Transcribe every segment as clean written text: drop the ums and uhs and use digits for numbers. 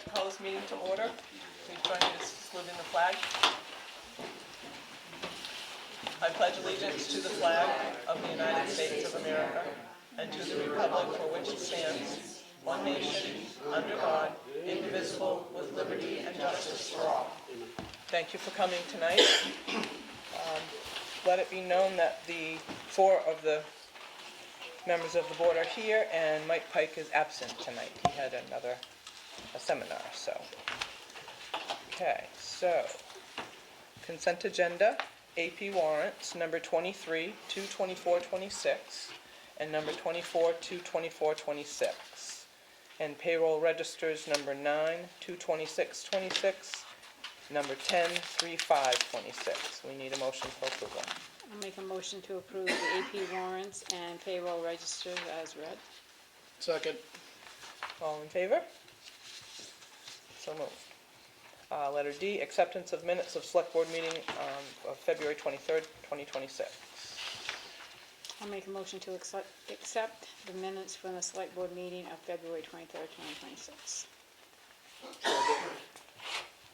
to call this meeting to order. Please join me to salute in the flag. I pledge allegiance to the flag of the United States of America and to the republic for which it stands, one nation, under God, indivisible, with liberty and justice for all. Thank you for coming tonight. Let it be known that the 4 of the members of the board are here, and Mike Pike is absent tonight. He had a seminar, so. Okay, so, consent agenda, AP warrants, number 23, 22426, and number 24, 22426. And payroll registers, number 9, 22626, number 10, 3526. We need a motion for approval. I'll make a motion to approve the AP warrants and payroll registers as read. Second. All in favor? So moved. Letter D, acceptance of minutes of select board meeting of February 23rd, 2026. I'll make a motion to accept the minutes from the select board meeting of February 23rd, 2026.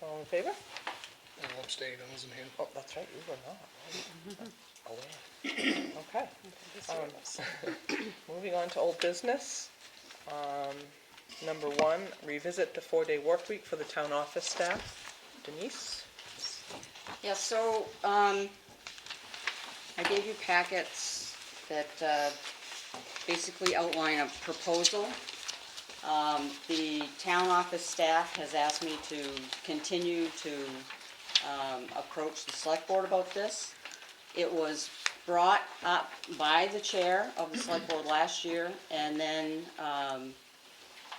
All in favor? I'll abstain, I wasn't here. Oh, that's right, you were not. Aware. Okay. Moving on to old business. Number 1, revisit the 4-day work week for the town office staff. Denise? Yeah, so I gave you packets that basically outline a proposal. The town office staff has asked me to continue to approach the select board about this. It was brought up by the chair of the select board last year, and then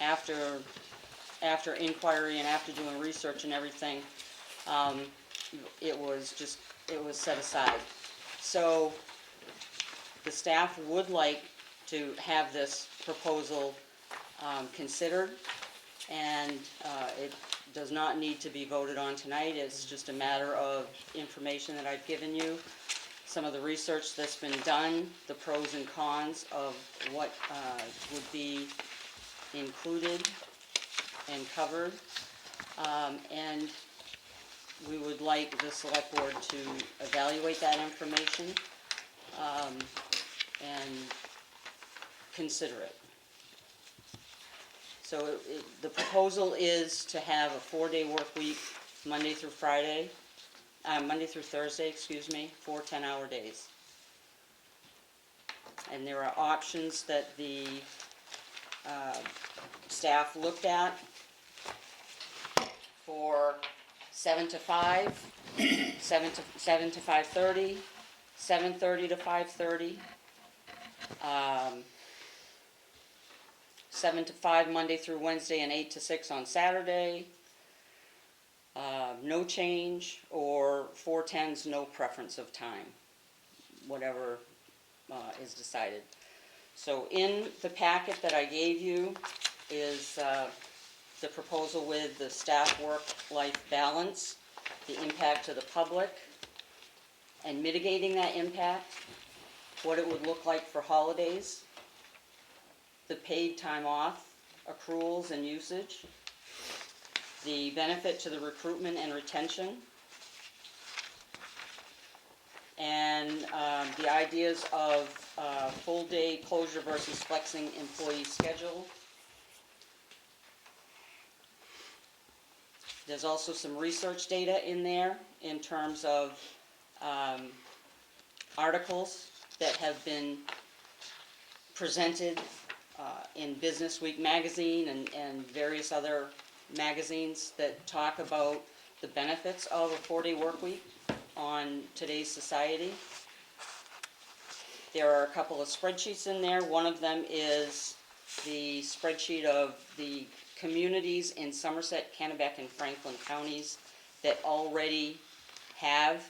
after inquiry and after doing research and everything, it was set aside. So the staff would like to have this proposal considered, and it does not need to be voted on tonight. It's just a matter of information that I've given you, some of the research that's been done, the pros and cons of what would be included and covered, and we would like the select board to evaluate that information and consider it. So the proposal is to have a 4-day work week, Monday through Thursday, 4 10-hour days. And there are options that the staff looked at for 7 to 5, 7 to 5:30, 7:30 to 5:30, 7 to 5 Monday through Wednesday, and 8 to 6 on Saturday. No change, or 4/10s, no preference of time, whatever is decided. So in the packet that I gave you is the proposal with the staff work-life balance, the impact to the public, and mitigating that impact, what it would look like for holidays, the paid time off, accruals and usage, the benefit to the recruitment and retention, and the ideas of full-day closure versus flexing employee schedule. There's also some research data in there in terms of articles that have been presented in Business Week magazine and various other magazines that talk about the benefits of a 4-day work week on today's society. There are a couple of spreadsheets in there. One of them is the spreadsheet of the communities in Somerset, Kennebec, and Franklin counties that already have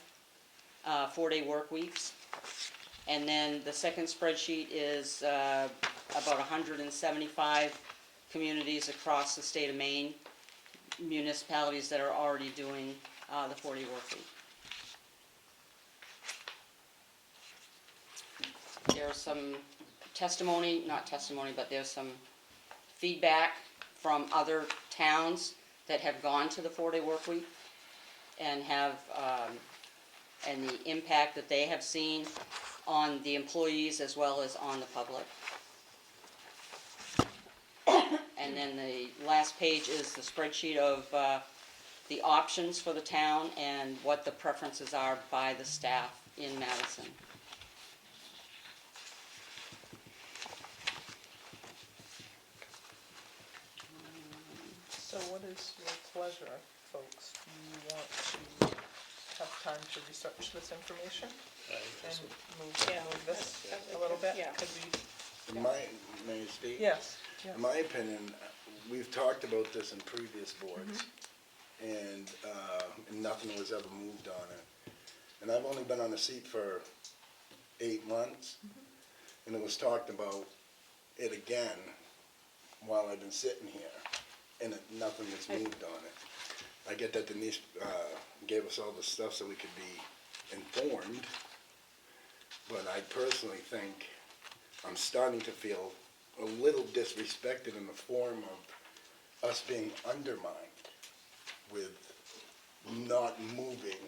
4-day work weeks. And then the second spreadsheet is about 175 communities across the state of Maine, municipalities that are already doing the 4-day work week. There's some testimony, not testimony, but there's some feedback from other towns that have gone to the 4-day work week and have, and the impact that they have seen on the employees as well as on the public. And then the last page is the spreadsheet of the options for the town and what the preferences are by the staff in Madison. So what is your pleasure, folks? Do you want to have time to research this information and move this a little bit? Yeah. Could we, In my, may I speak? yes, yes. In my opinion, we've talked about this in previous boards, and nothing was ever moved on it. And I've only been on the seat for 8 months, and it was talked about it again while I've been sitting here, and nothing was moved on it. I get that Denise gave us all the stuff so we could be informed, but I personally think I'm starting to feel a little disrespected in the form of us being undermined with not moving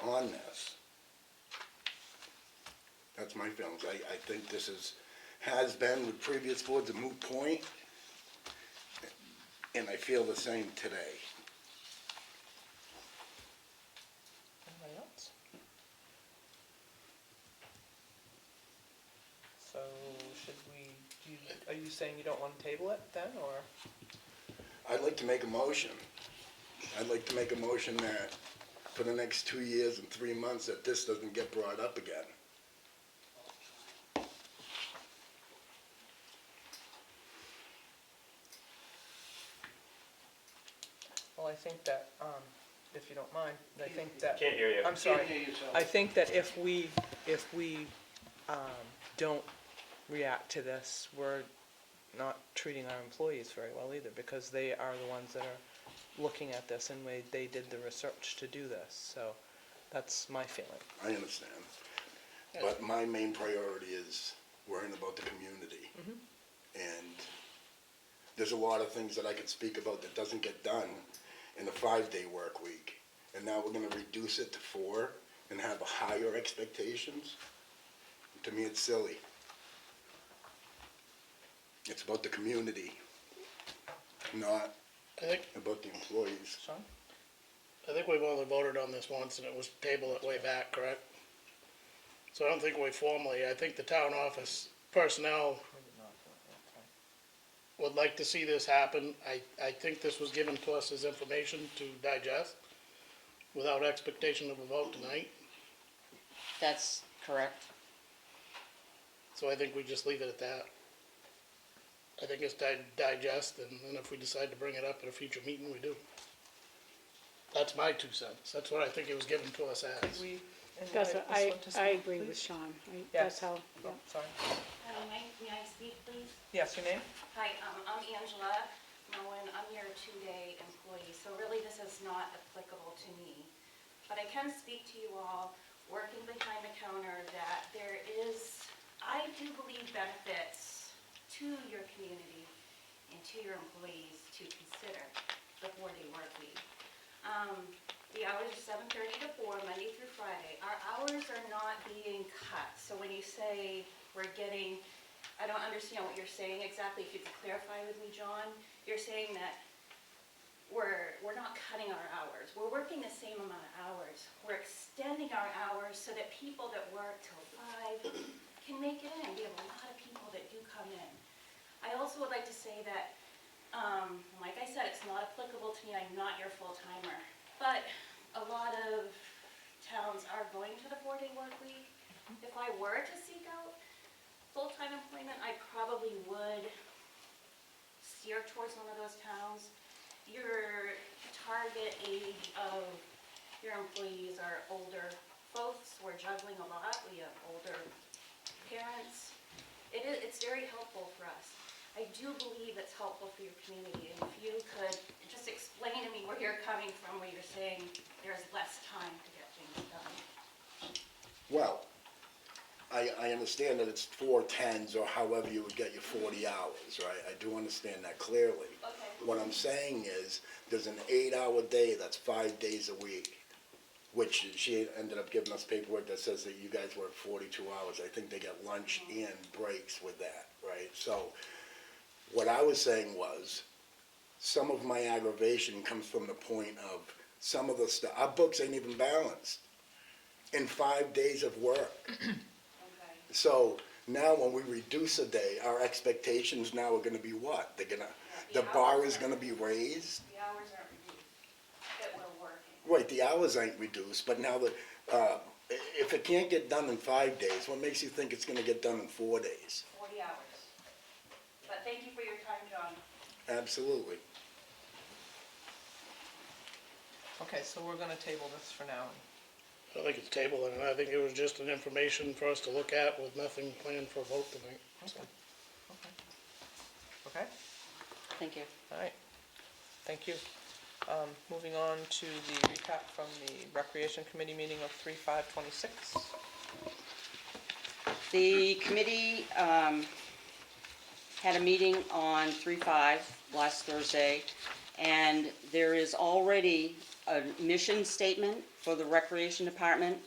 on this. That's my feelings. I think this has been with previous boards a moot point, and I feel the same today. Anybody else? So should we, are you saying you don't want to table it then, or? I'd like to make a motion. I'd like to make a motion that for the next 2 years and 3 months that this doesn't get brought up again. Well, I think that, if you don't mind, I think that. Can't hear you. I'm sorry. I think that if we don't react to this, we're not treating our employees very well either, because they are the ones that are looking at this, and they did the research to do this, so that's my feeling. I understand. But my main priority is worrying about the community. And there's a lot of things that I could speak about that doesn't get done in a 5-day work week. And now we're gonna reduce it to 4 and have higher expectations. To me, it's silly. It's about the community, not I think, about the employees. Sean? I think we've only voted on this once and it was tabled it way back, correct? So I don't think we formally, I think the town office personnel would like to see this happen. I think this was given to us as information to digest without expectation of a vote tonight. That's correct. So I think we just leave it at that. I think it's digest, and then if we decide to bring it up at a future meeting, we do. That's my 2 cents. That's what I think it was given to us Could as. we That's invite what, this one to I speak, agree with please? Sean. Yes. That's how, yeah. Oh, sorry. May I speak, please? Yes, your name? Hi, I'm Angela Moen. I'm your 2-day employee, so really this is not applicable to me. But I can speak to you all, working behind the counter, that there is, I do believe, benefits to your community and to your employees to consider the 4-day work week. The hours are 7:30 to 4, Monday through Friday. Our hours are not being cut, so when you say we're getting, I don't understand what you're saying exactly. If you could clarify with me, John, you're saying that we're not cutting our hours. We're working the same amount of hours. We're extending our hours so that people that work till 5 can make it in. We have a lot of people that do come in. I also would like to say that, like I said, it's not applicable to me. I'm not your full-timer. But a lot of towns are going to the 4-day work week. If I were to seek out full-time employment, I probably would steer towards one of those towns. Your target age of your employees are older folks. We're juggling a lot. We have older parents. It's very helpful for us. I do believe it's helpful for your community, and if you could just explain to me where you're coming from, where you're saying there's less time to get things done. Well, I understand that it's 4 10s or however you would get your 40 hours, right? I do understand that clearly. Okay. What I'm saying is, there's an 8-hour day that's 5 days a week, which she ended up giving us paperwork that says that you guys work 42 hours. I think they get lunch and breaks with that, right? So what I was saying was, some of my aggravation comes from the point of some of the stuff, our books ain't even balanced in 5 days of work. Okay. So now when we reduce a day, our expectations now are gonna be what? They're gonna, Yeah, the bar is gonna be raised? The hours aren't reduced that we're working. Right, the hours ain't reduced, but now that, if it can't get done in 5 days, what makes you think it's gonna get done in 4 days? 40 hours. But thank you for your time, John. Absolutely. Okay, so we're gonna table this for now. I think it's tabled, and I think it was just an information for us to look at with nothing planned for a vote tonight. So, Okay, Thank you. all right, thank you. Moving on to the recap from the Recreation Committee meeting of 3/5/26. The committee had a meeting on 3/5 last Thursday, and there is already a mission statement for the Recreation Department.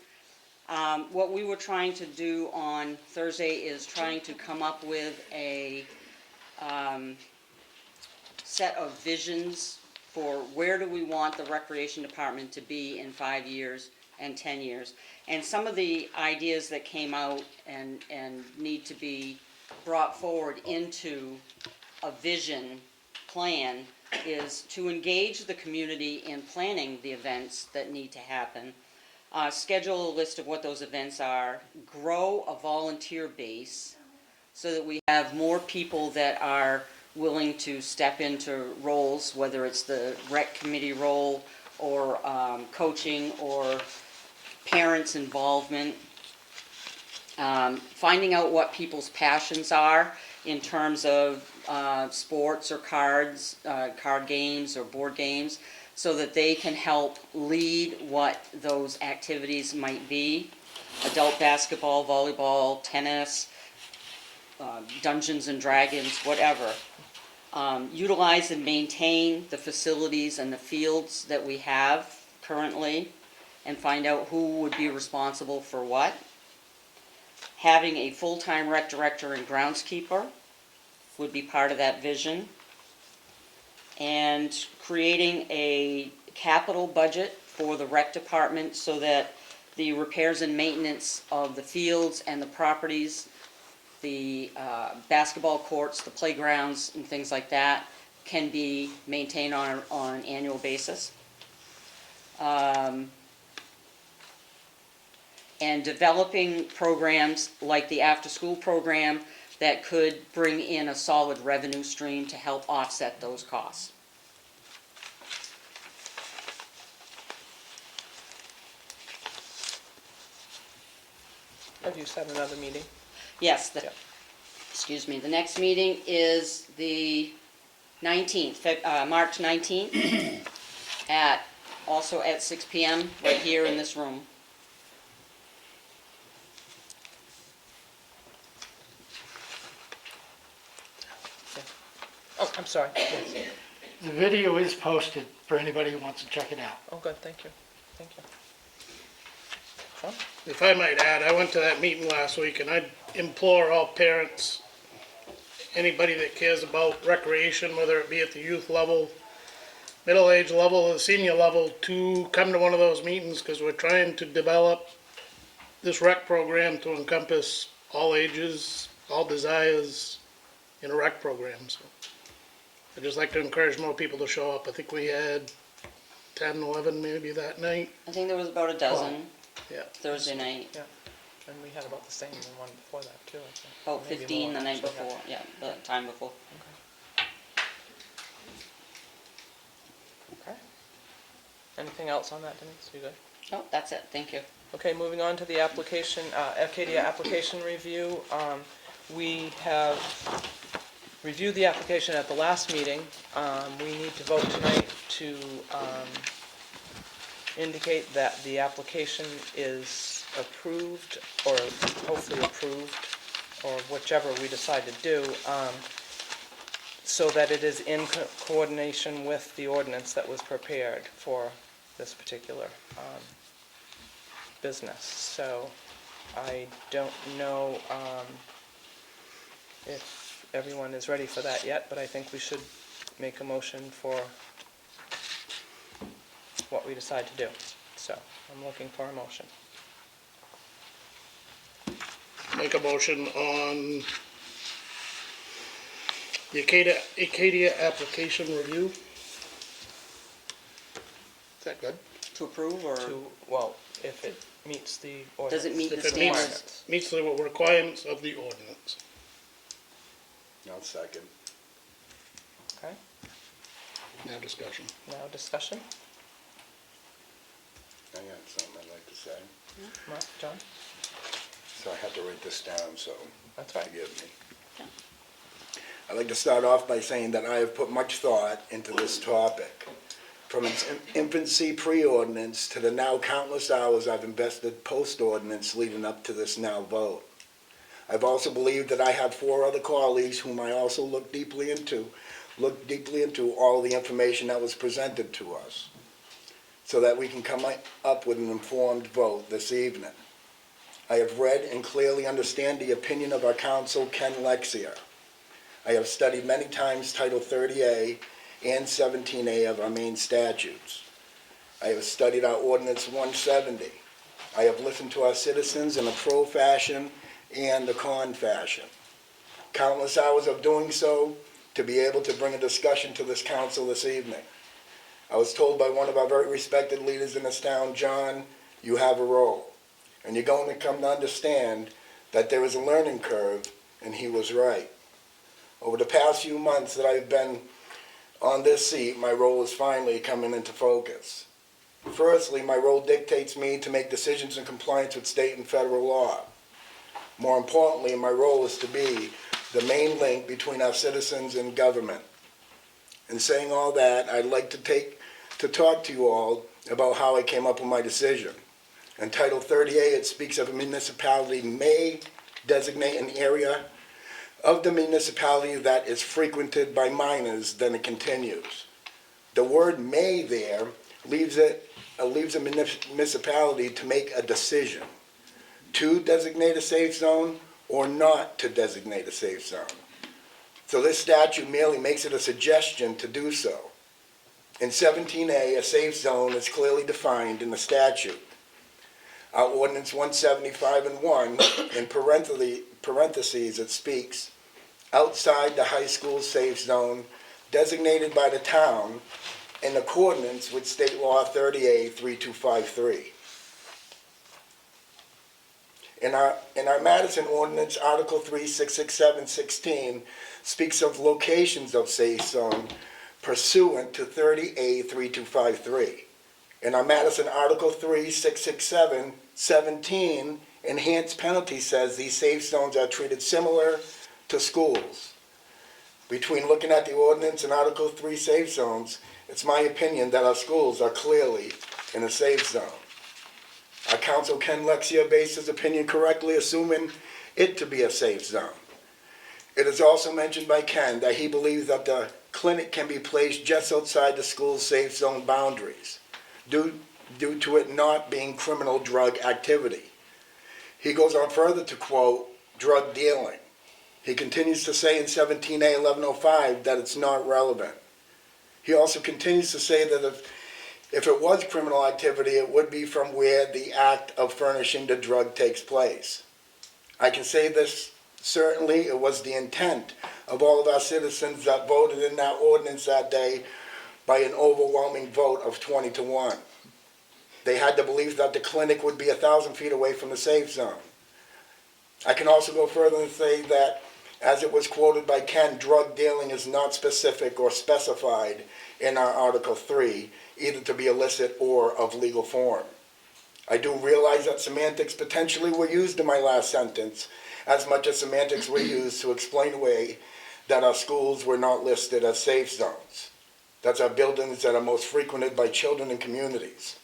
What we were trying to do on Thursday is trying to come up with a set of visions for where do we want the Recreation Department to be in 5 years and 10 years. And some of the ideas that came out and need to be brought forward into a vision plan is to engage the community in planning the events that need to happen, schedule a list of what those events are, grow a volunteer base so that we have more people that are willing to step into roles, whether it's the rec committee role or coaching or parents' involvement. Finding out what people's passions are in terms of sports or cards, card games or board games, so that they can help lead what those activities might be. Adult basketball, volleyball, tennis, Dungeons and Dragons, whatever. Utilize and maintain the facilities and the fields that we have currently, and find out who would be responsible for what. Having a full-time rec director and groundskeeper would be part of that vision. And creating a capital budget for the rec department so that the repairs and maintenance of the fields and the properties, the basketball courts, the playgrounds, and things like that can be maintained on an annual basis. And developing programs like the after-school program that could bring in a solid revenue stream to help offset those costs. Have you set another meeting? Yes, Yeah. excuse me, the next meeting is the 19th, March 19th, also at 6 p.m. right here in this room. Oh, I'm sorry. Yes. The video is posted for anybody who wants to check it out. Oh, good, thank you, thank you. Sean? if I might add, I went to that meeting last week, and I'd implore all parents, anybody that cares about recreation, whether it be at the youth level, middle age level, or senior level, to come to one of those meetings, because we're trying to develop this rec program to encompass all ages, all desires in a rec program, so. I'd just like to encourage more people to show up. I think we had 10, 11 maybe that night. I think there was about a dozen Yeah. Thursday night, Yeah, and we had about the same the one before that too, I think. about Maybe 15 more, the night actually, yeah. before, yeah, the time before. Okay. Anything else on that, Denise? You good? Oh, that's it, thank you. Okay, moving on to the application, Arcadia application review. We have reviewed the application at the last meeting. We need to vote tonight to indicate that the application is approved, or hopefully approved, or whichever we decide to do, so that it is in coordination with the ordinance that was prepared for this particular business. So I don't know if everyone is ready for that yet, but I think we should make a motion for what we decide to do. So I'm looking for a motion. Make a motion on the Acadia application review. Is that good? To approve, or Well, if it meets the ordinance. does it meet the If it standards? meets the requirements of the ordinance. I'll second. Okay, Now discussion. now discussion. I got something I'd like to say. Mark, John? So I have to write this down, so That's right. forgive me. Yeah. I'd like to start off by saying that I have put much thought into this topic. From its infancy pre-ordinance to the now countless hours I've invested post-ordinance leading up to this now vote. I've also believed that I have 4 other colleagues whom I also looked deeply into all the information that was presented to us, so that we can come up with an informed vote this evening. I have read and clearly understand the opinion of our counsel, Ken Lexia. I have studied many times Title 30A and 17A of our main statutes. I have studied our Ordinance 170. I have listened to our citizens in a pro fashion and a con fashion. Countless hours of doing so to be able to bring a discussion to this council this evening. I was told by one of our very respected leaders in this town, John, you have a role, and you're going to come to understand that there is a learning curve, and he was right. Over the past few months that I've been on this seat, my role is finally coming into focus. Firstly, my role dictates me to make decisions in compliance with state and federal law. More importantly, my role is to be the main link between our citizens and government. In saying all that, I'd like to talk to you all about how I came up with my decision. In Title 38, it speaks of a municipality may designate an area of the municipality that is frequented by minors. Then it continues. The word may there leaves a municipality to make a decision to designate a safe zone or not to designate a safe zone. So this statute merely makes it a suggestion to do so. In 17A, a safe zone is clearly defined in the statute. Our Ordinance 175 and 1, in parentheses, it speaks, outside the high school safe zone designated by the town in accordance with State Law 30A 3253. In our Madison Ordinance, Article 3, 667-16 speaks of locations of safe zone pursuant to 30A 3253. In our Madison Article 3, 667-17, enhanced penalty says these safe zones are treated similar to schools. Between looking at the ordinance and Article 3 safe zones, it's my opinion that our schools are clearly in a safe zone. Our counsel, Ken Lexia, based his opinion correctly, assuming it to be a safe zone. It is also mentioned by Ken that he believes that the clinic can be placed just outside the school's safe zone boundaries, due to it not being criminal drug activity. He goes on further to quote, drug dealing. He continues to say in 17A 1105 that it's not relevant. He also continues to say that if it was criminal activity, it would be from where the act of furnishing the drug takes place. I can say this certainly, it was the intent of all of our citizens that voted in that ordinance that day by an overwhelming vote of 20-1. They had the belief that the clinic would be 1,000 feet away from the safe zone. I can also go further and say that, as it was quoted by Ken, drug dealing is not specific or specified in our Article 3, either to be illicit or of legal form. I do realize that semantics potentially were used in my last sentence, as much as semantics were used to explain away that our schools were not listed as safe zones. That's our buildings that are most frequented by children and communities.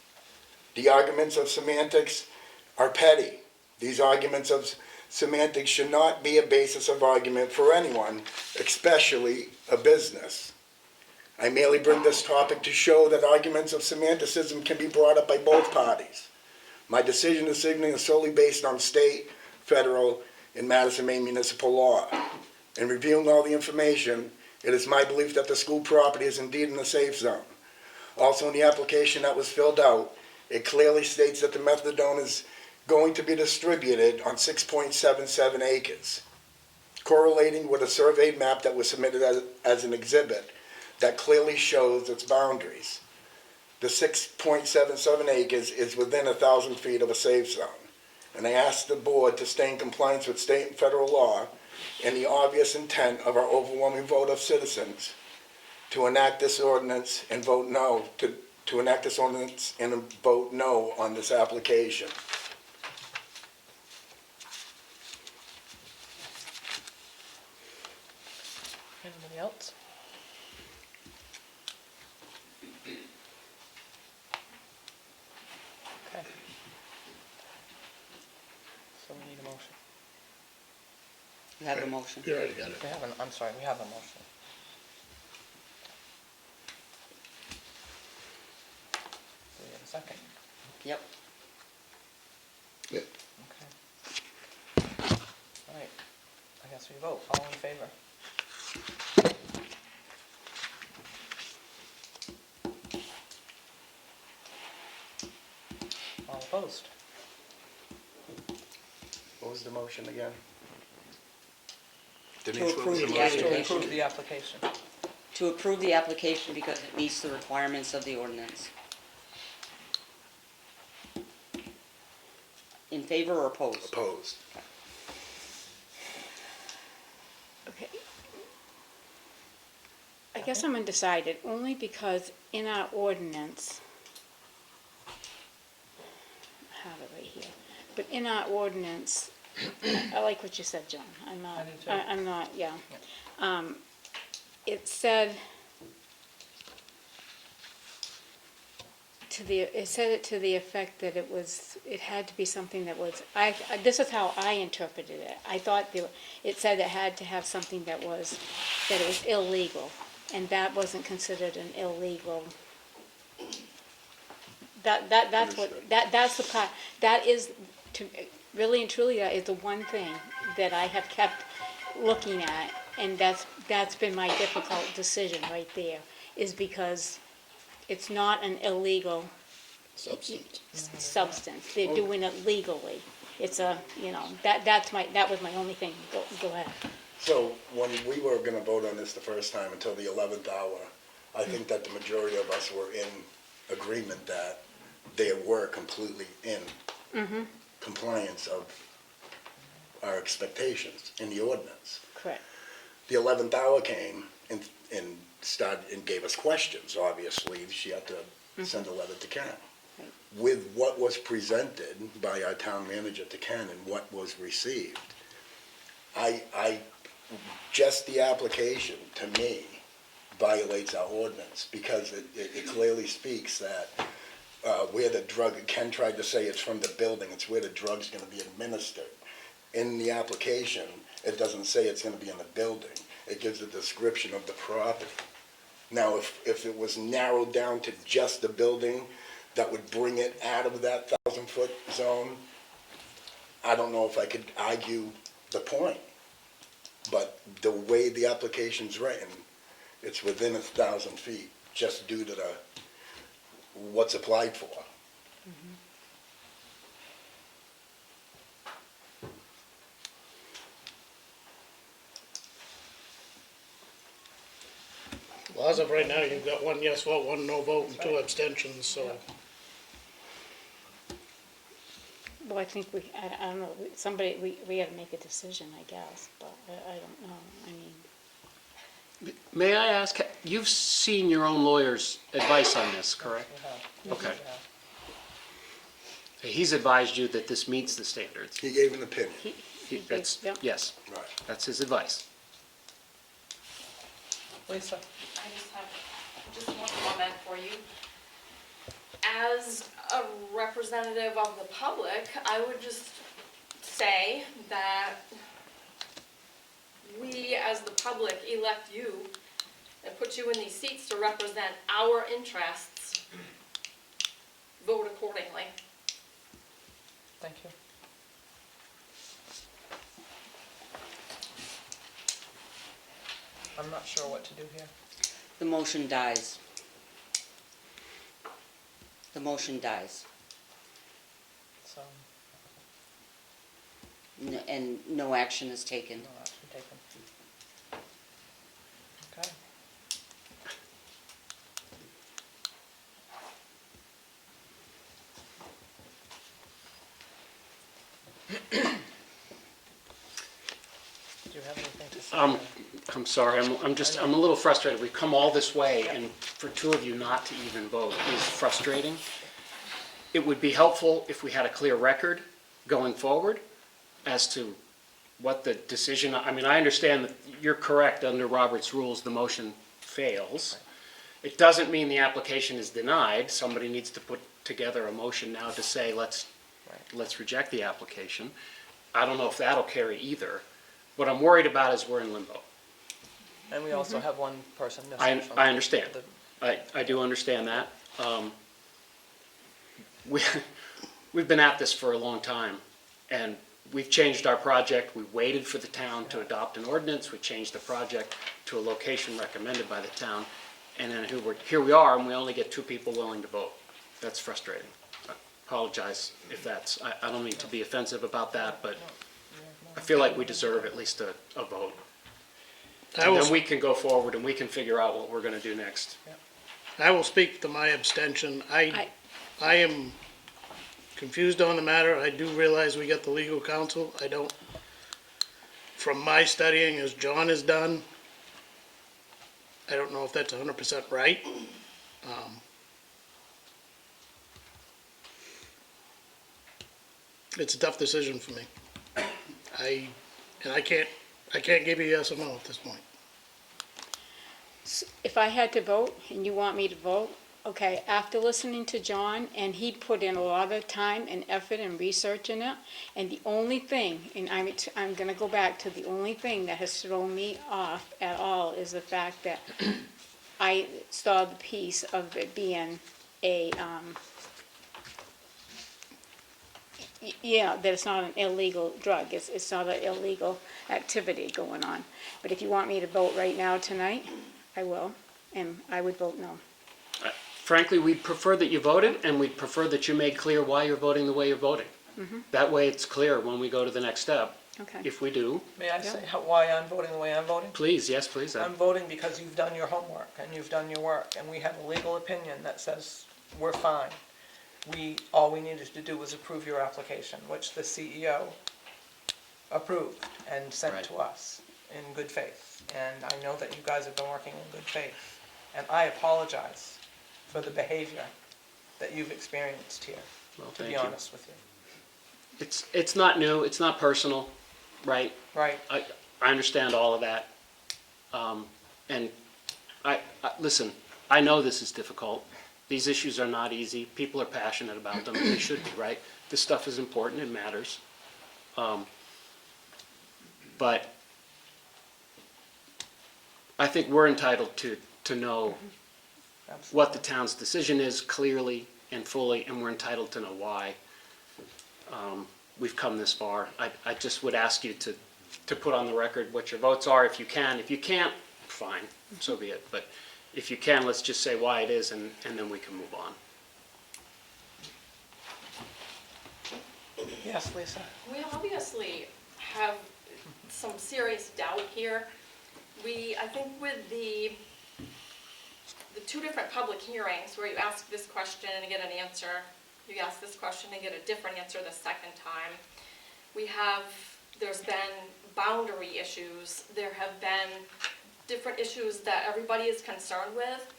The arguments of semantics are petty. These arguments of semantics should not be a basis of argument for anyone, especially a business. I merely bring this topic to show that arguments of semanticism can be brought up by both parties. My decision this evening is solely based on state, federal, and Madison, Maine municipal law. In reviewing all the information, it is my belief that the school property is indeed in a safe zone. Also, in the application that was filled out, it clearly states that the methadone is going to be distributed on 6.77 acres, correlating with a surveyed map that was submitted as an exhibit that clearly shows its boundaries. The 6.77 acres is within 1,000 feet of a safe zone, and I ask the board to stay in compliance with state and federal law and the obvious intent of our overwhelming vote of citizens to enact this ordinance and vote no, to enact this ordinance and vote no on this application. Anybody else? Okay. So we need a motion. You have a motion. You already got it. We have an, I'm sorry, we have a motion. Do we have a second? Yep. Yeah. Okay. All right, I guess we vote. All in favor? All opposed? What was the motion again? To Denise, what was approve the motion? To application. approve the application. To approve the application because it meets the requirements of the ordinance. In favor or opposed? Opposed. Okay. I guess I'm undecided, only because in our ordinance, I have it right here, but in our ordinance, I like what you said, John, I'm not, I do too. I'm not, yeah. It said, it said it to the effect that it had to be something that was, this is how I interpreted it. I thought it said it had to have something that it was illegal, and that wasn't considered an illegal. That's the part, that is, really and truly, that is the one thing that I have kept looking at, and that's been my difficult decision right there, is because it's not an illegal substance. They're doing it legally. It's a, that was my only thing. Go ahead. So when we were gonna vote on this the first time until the 11th hour, I think that the majority of us were in agreement that they were completely in compliance of our expectations in the ordinance. Correct. The 11th hour came and started and gave us questions. Obviously, she had to send a letter to Ken. Right. With what was presented by our town manager to Ken and what was received, just the application, to me, violates our ordinance, because it clearly speaks that where the drug, Ken tried to say it's from the building, it's where the drug's gonna be administered. In the application, it doesn't say it's gonna be in the building. It gives a description of the property. Now, if it was narrowed down to just the building, that would bring it out of that 1,000-foot zone, I don't know if I could argue the point. But the way the application's written, it's within 1,000 feet, just due to what's applied for. Well, as of right now, you've got one yes vote, one no vote, and two abstentions, so. Well, I think I don't know, somebody, we gotta make a decision, I guess, but I don't know, I mean. May I ask, you've seen your own lawyer's advice on this, correct? We have. Okay. We have. He's advised you that this meets the standards. He gave an opinion. That's, Yep. yes, Right. that's his advice. Lisa? I just have one comment for you. As a representative of the public, I would just say that we, as the public, elect you and put you in these seats to represent our interests. Vote accordingly. Thank you. I'm not sure what to do here. The motion dies. The motion dies. So, And no action is taken. no action taken. Okay. Do you have anything to say? I'm sorry, I'm a little frustrated. We've come all this way, and for two of you not to even vote is frustrating. It would be helpful if we had a clear record going forward as to what the decision, I mean, I understand that you're correct, under Robert's rules, the motion fails. It doesn't mean the application is denied. Somebody needs to put together a motion now to say, let's reject the application. I don't know if that'll carry either. What I'm worried about is we're in limbo. And we also have one person I missing from understand. the- I do understand that. We've been at this for a long time, and we've changed our project. We waited for the town to adopt an ordinance. We changed the project to a location recommended by the town. And then here we are, and we only get two people willing to vote. That's frustrating. I apologize if that's, I don't mean to be offensive about that, but I feel like we deserve at least a vote. And then we can go forward and we can figure out what we're gonna do next. I will speak to my abstention. I am confused on the matter. I do realize we got the legal counsel. I don't, from my studying as John has done, I don't know if that's 100% right. It's a tough decision for me. I can't give you a yes or no at this point. If I had to vote, and you want me to vote, okay, after listening to John, and he put in a lot of time and effort and research in it, and the only thing, and I'm gonna go back to the only thing that has thrown me off at all is the fact that I saw the piece of it being a, that it's not an illegal drug, it's not an illegal activity going on. But if you want me to vote right now tonight, I will, and I would vote no. Frankly, we'd prefer that you voted, and we'd prefer that you made clear why you're voting the way you're voting. That way it's clear when we go to the next step. Okay. If we do, May I say why I'm voting the way I'm voting? please, yes, please. I'm voting because you've done your homework and you've done your work, and we have a legal opinion that says we're fine. All we needed to do was approve your application, which the CEO approved and sent Right. to us in good faith. And I know that you guys have been working in good faith. And I apologize for the behavior that you've experienced here, Well, to thank be you. honest with you. It's not new, it's not personal, right? Right? I understand all of that. And listen, I know this is difficult. These issues are not easy. People are passionate about them, and they should be, right? This stuff is important, it matters. But I think we're entitled to know what the town's decision is clearly and fully, and we're entitled to know why we've come this far. I just would ask you to put on the record what your votes are if you can. If you can't, fine, so be it. But if you can, let's just say why it is, and then we can move on. Yes, Lisa? We obviously have some serious doubt here. I think with the two different public hearings where you ask this question and get an answer, you ask this question and get a different answer the second time, there's been boundary issues, there have been different issues that everybody is concerned with.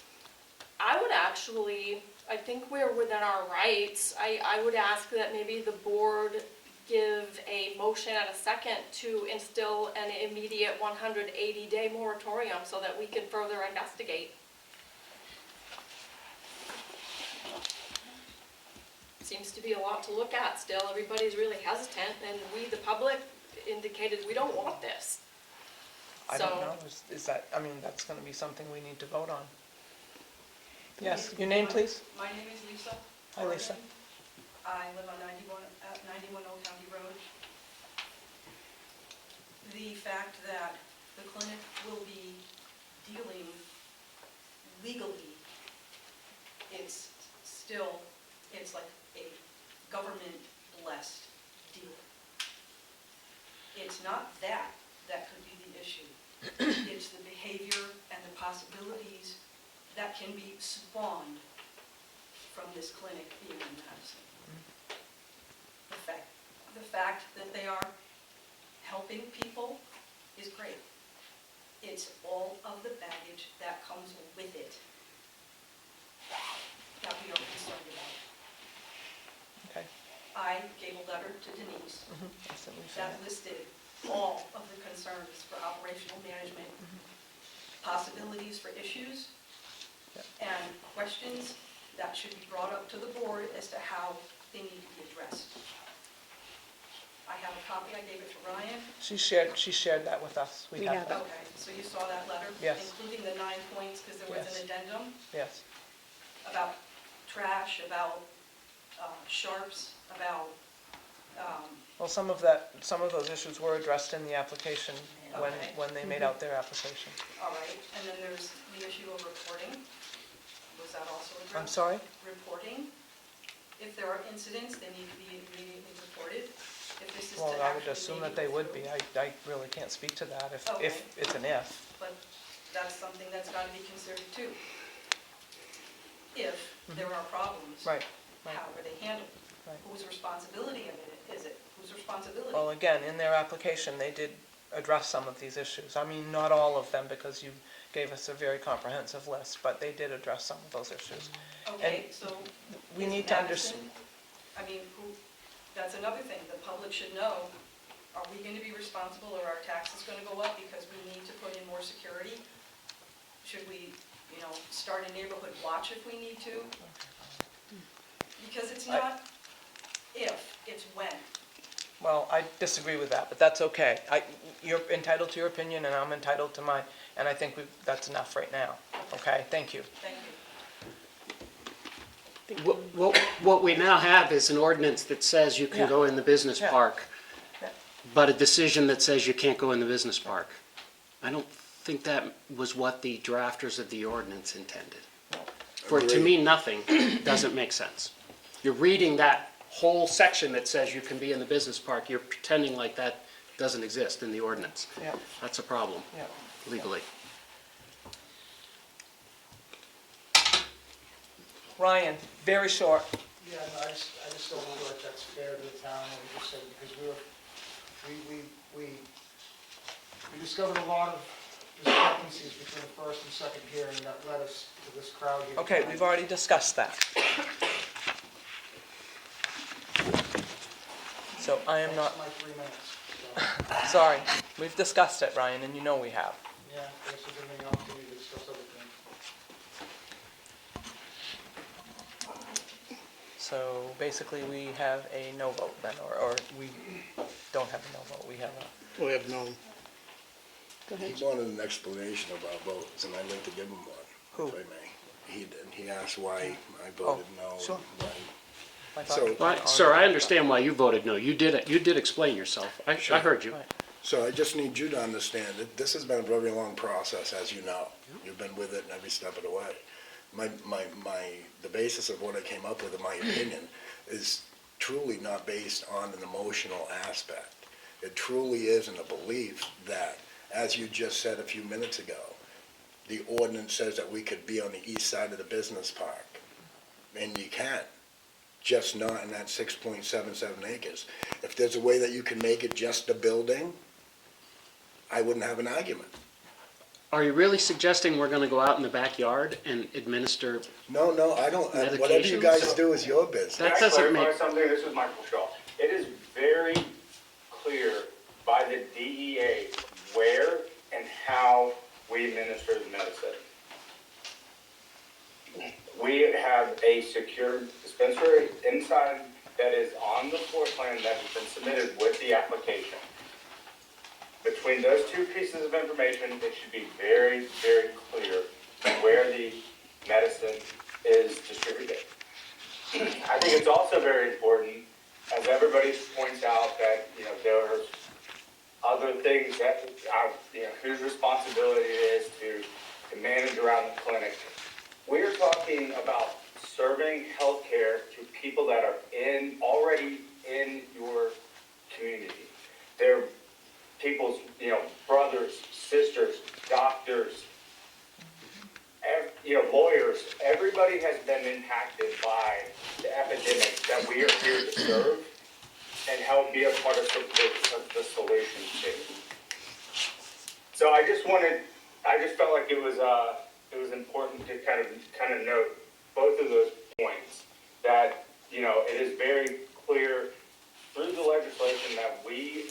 I think we're within our rights. I would ask that maybe the board give a motion and a second to instill an immediate 180-day moratorium so that we can further investigate. seems to be a lot to look at still. Everybody's really hesitant, and we, the public, indicated we don't want this. I don't So- know, is that, I mean, that's gonna be something we need to vote on. Yes, your name, please? My name is Lisa. Hi, Lisa. Corrigan. I live on 91 Old County Road. The fact that the clinic will be dealing legally, it's still, it's like a government-blessed deal. It's not that could be the issue. It's the behavior and the possibilities that can be spawned from this clinic being in Madison. The fact that they are helping people is great. It's all of the baggage that comes with it that we are concerned about. Okay. I gave a letter to Denise That's what we that said. listed all of the concerns for operational management, possibilities for issues, and questions that should be brought up to the board as to how they need to be addressed. I have a copy, I gave it to Ryan. She shared that with us. We have that. Okay, so you saw that letter? Yes. Including the 9 points, because there was Yes. an addendum Yes, about trash, about sharps, about, well, some of those issues were addressed in the application Okay. when they made out their application. all right, and then there's the issue of reporting. Was that also addressed? I'm sorry? Reporting. If there are incidents, they need to be immediately reported. If this is to Well, I would actually assume maybe that they go would through. be. I really can't speak to that if Okay. it's an if. But that's something that's got to be considered too. If there are problems. Right, right. How are they handled? Right. Whose responsibility is it? Whose responsibility? Well, again, in their application, they did address some of these issues. I mean, not all of them, because you gave us a very comprehensive list, but they did address some of those issues. Okay, so. We is need to understand. Madison- I mean, that's another thing. The public should know, are we going to be responsible, or are taxes going to go up because we need to put in more security? Should we, start a neighborhood watch if we need to? Because it's not if, it's when. Well, I disagree with that, but that's okay. You're entitled to your opinion, and I'm entitled to mine, and I think that's enough right now. Okay, thank you. Thank you. What we now have is an ordinance that says you can Yeah. go in the business Yeah. park, Yeah. but a decision that says you can't go in the business park. I don't think that was what the drafters of the ordinance intended. For it to mean nothing doesn't make sense. You're reading that whole section that says you can be in the business park, you're pretending like that doesn't exist in the ordinance. Yeah. That's a problem Yeah. legally. Ryan, very short. Yeah, no, I just don't feel like that's fair to the town, what we just said, because we discovered a lot of discrepancies between the first and second hearing that led us to this crowd here. Okay, tonight. we've already discussed that. So I am not, That's my 3 minutes, so, sorry. We've discussed it, Ryan, and you know we have. yeah, this is giving me an opportunity to discuss everything. So basically, we have a no vote then, or we don't have a no vote. We have a, We have no, Go ahead. He wanted an explanation about votes, and I'd like to give him one, Who? if I may. He did. He asked why I voted no. and sure. why- I thought- So- Well, sir, I understand why you voted no. You did explain yourself. I heard you. Right. So I just need you to understand that this has been a very long process, as you know. You've been with it every step of the way. The basis of what I came up with, in my opinion, is truly not based on an emotional aspect. It truly is in a belief that, as you just said a few minutes ago, the ordinance says that we could be on the east side of the business park. And you can, just not in that 6.77 acres. If there's a way that you can make it just a building, I wouldn't have an argument. Are you really suggesting we're gonna go out in the backyard and administer? No, I don't, whatever you Medications? guys do is your business. That Can I doesn't clarify make- something? This is Michael Shaw. It is very clear by the DEA where and how we administer the medicine. We have have a secure dispensary inside that is on the floor plan that has been submitted with the application. Between those two pieces of information, it should be very, very clear where the medicine is distributed. I think it's also very important, as everybody points out, that, there's other things that, whose responsibility it is to manage around the clinic. We're talking about serving healthcare to people that are already in your community. They're people's, brothers, sisters, doctors, lawyers. Everybody has been impacted by the epidemic that we are here to serve and help be a part of the solution to. So I just felt like it was important to kind of note both of those points, that, it is very clear through the legislation that we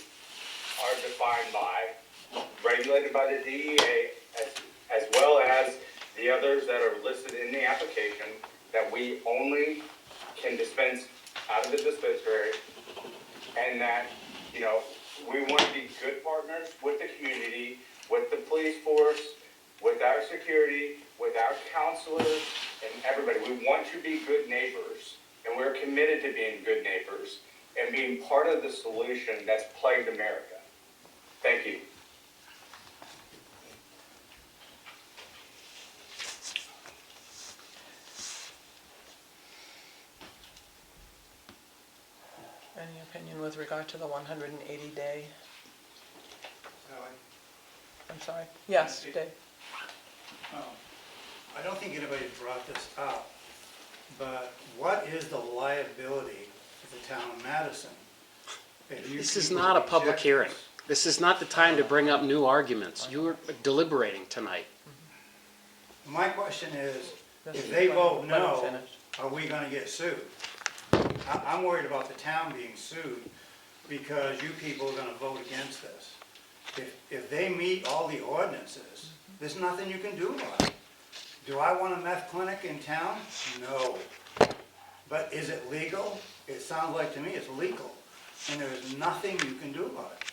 are defined by, regulated by the DEA, as well as the others that are listed in the application, that we only can dispense out of the dispensary, and that, we want to be good partners with the community, with the police force, with our security, with our counselors, and everybody. We want to be good neighbors, and we're committed to being good neighbors and being part of the solution that's plagued America. Thank you. Any opinion with regard to the 180-day? I'm sorry? Yes, Dave? I don't think anybody brought this up, but what is the liability of the town of Madison? if you This is people not a public reject hearing. this? This is not the time to bring up new arguments. You're deliberating tonight. My question is, This if is they fine. vote Let him no, finish. are we gonna get sued? I'm worried about the town being sued because you people are gonna vote against this. If they meet all the ordinances, there's nothing you can do about it. Do I want a meth clinic in town? No. But is it legal? It sounds like to me it's legal, and there is nothing you can do about it.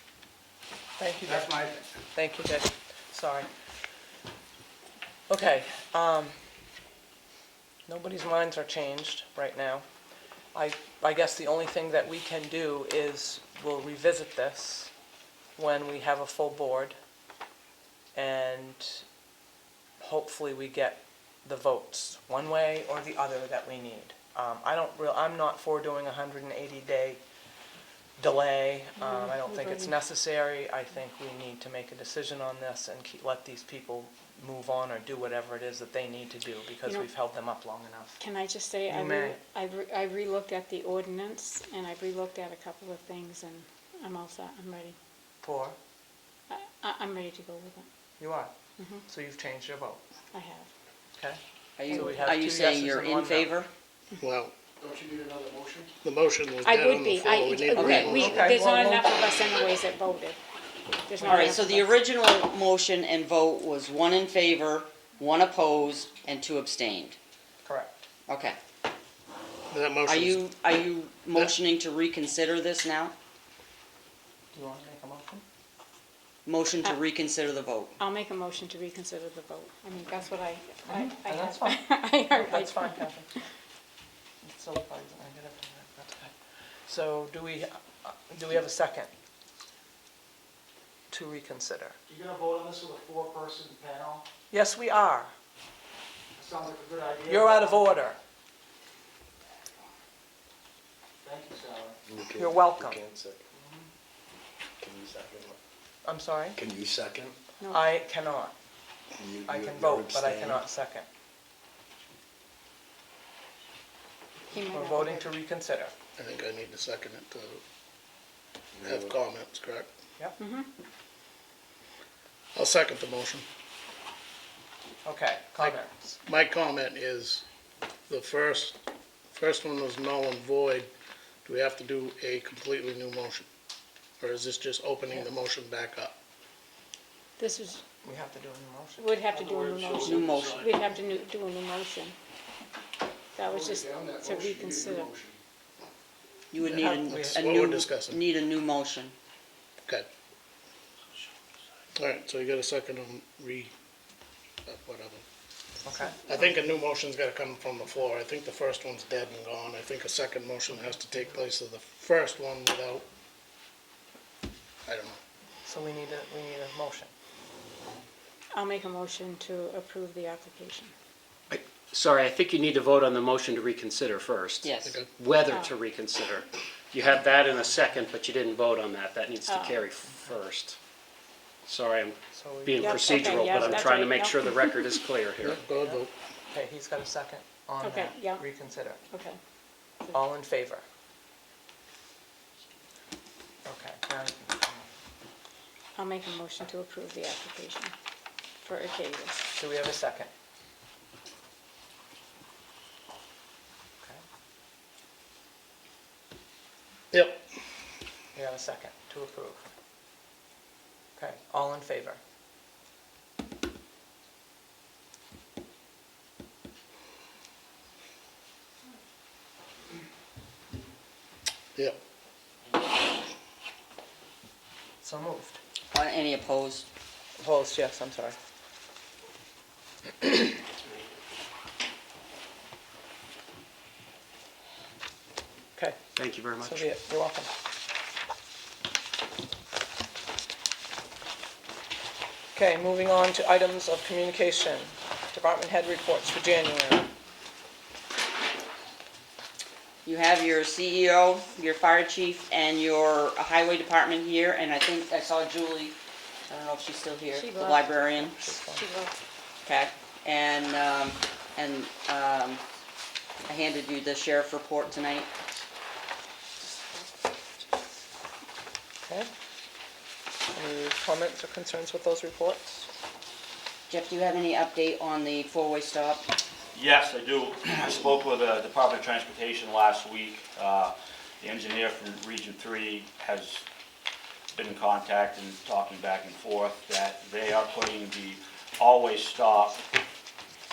Thank you, That's Dave. my thing. Thank you, Dave. Sorry. Okay, nobody's minds are changed right now. I guess the only thing that we can do is we'll revisit this when we have a full board, and hopefully we get the votes, one way or the other, that we need. I'm not for doing a 180-day delay. I don't think it's necessary. I think we need to make a decision on this and let these people move on or do whatever it is that they need to do, because we've held them up long enough. Can I just say, You may. I re-looked at the ordinance, and I re-looked at a couple of things, and I'm all set, I'm ready. For? I'm ready to go with it, You are? So you've changed your vote, I have. okay? Are So we you, have are 2 you saying yeses you're and in 1 no. favor? Well, Don't you need another motion? the motion was I dead would on the be, floor. We need to Okay. re-motion. Okay, there's not well, enough of us anyways that voted. There's not All right, enough so of the us. original motion and vote was 1 in favor, 1 opposed, and 2 abstained. Correct. Okay. That motion Are you motioning to reconsider this now? Do you want to make a motion? Motion to reconsider the vote. I'll make a motion to reconsider the vote. I mean, that's what I And that's have. fine. That's fine, Kathy. It's so fine, I get it, that's okay. So do we have a second to reconsider? You gonna vote on this with a 4-person panel? Yes, we are. Sounds like a good idea. You're out of order. Thank you, Sally. You're welcome. You can't second. Can you second? I'm sorry? Can you second? No. I cannot. I can You're vote, but I abstaining? cannot second. He might We're not voting vote. to reconsider. I think I need to second it to have comments, correct? Yep. I'll second the motion. Okay, comments. My comment is, the first one was null and void. Do we have to do a completely new motion? Or is this just opening the motion back up? This is, We have to do a new motion. we'd have to do a new motion. New motion. We'd have to do a new motion. That was just to reconsider. You would need That's a what we're new, discussing. need a new motion. Okay. All right, so you got a second on whatever. Okay. I think a new motion's gotta come from the floor. I think the first one's dead and gone. I think a second motion has to take place of the first one without, I don't know. So we need a motion. I'll make a motion to approve the application. Sorry, I think you need to vote on the motion to reconsider first. Yes. Okay. Whether to reconsider. You have that in a second, but you didn't vote on that. That needs to Oh. carry first. Sorry, I'm So we, being Yep, okay, procedural, yeah, but I'm that's trying to right, make no. sure the record is clear here. Go ahead, vote. okay, he's got a second on Okay, that. yeah. Reconsider. Okay. All in favor? Okay, now you can, I'll make a motion to approve the application for Arcadia. do we have a second? Okay, Yep. we have a second to approve. Okay, all in favor? Yep. So moved. Any opposed? Opposed, yes, I'm sorry. Okay, Thank you very much. so be it. You're welcome. Okay, moving on to items of communication. Department head reports for January. You have your CEO, your fire chief, and your highway department here, and I think I saw Julie, I don't know if she's still here, She the left. librarian. She left. Okay, and I handed you the sheriff report tonight. Okay. Any comments or concerns with those reports? Jeff, do you have any update on the four-way stop? Yes, I do. I spoke with the Department of Transportation last week. The engineer from Region 3 has been in contact and talking back and forth that they are putting the always stop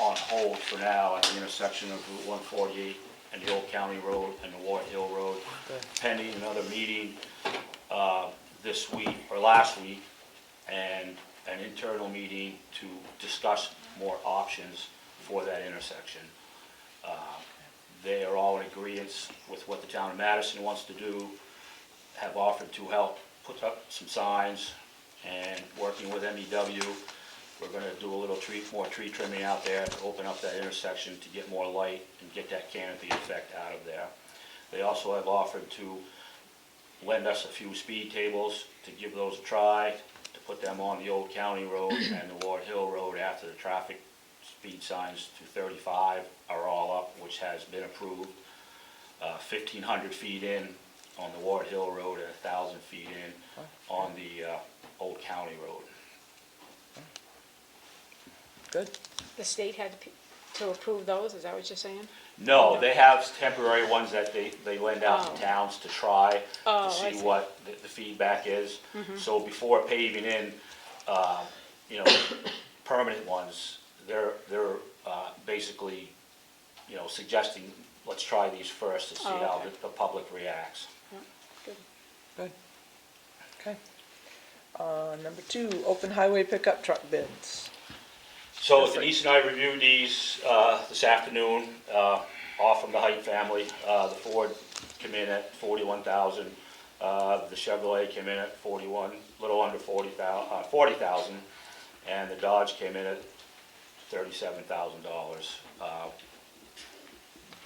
on hold for now at the intersection of Route 148 and the Old County Road and the Ward Hill Road, pending another meeting this week, or last week, and an internal meeting to discuss more options for that intersection. They are all in agreement with what the town of Madison wants to do, have offered to help put up some signs, and working with MEW, we're gonna do a little more tree trimming out there to open up that intersection to get more light and get that canopy effect out of there. They also have offered to lend us a few speed tables to give those a try, to put them on the Old County Road and the Ward Hill Road after the traffic speed signs to 35 are all up, which has been approved. 1,500 feet in on the Ward Hill Road and 1,000 feet in on the Old County Road. Good. The state had to approve those, is that what you're saying? No, they have temporary ones that they lend out Oh. to towns to try, to Oh, I see see. what the feedback is. So before paving in, you know, permanent ones, they're basically, you know, suggesting, let's try these first to see Oh, how okay. the public reacts. Good. Good. Okay. Number 2, open highway pickup truck bids. So Denise and I reviewed these this afternoon, all from the Height family. The Ford came in at $41,000. The Chevrolet came in at 41, little under 40,000, and the Dodge came in at $37,000.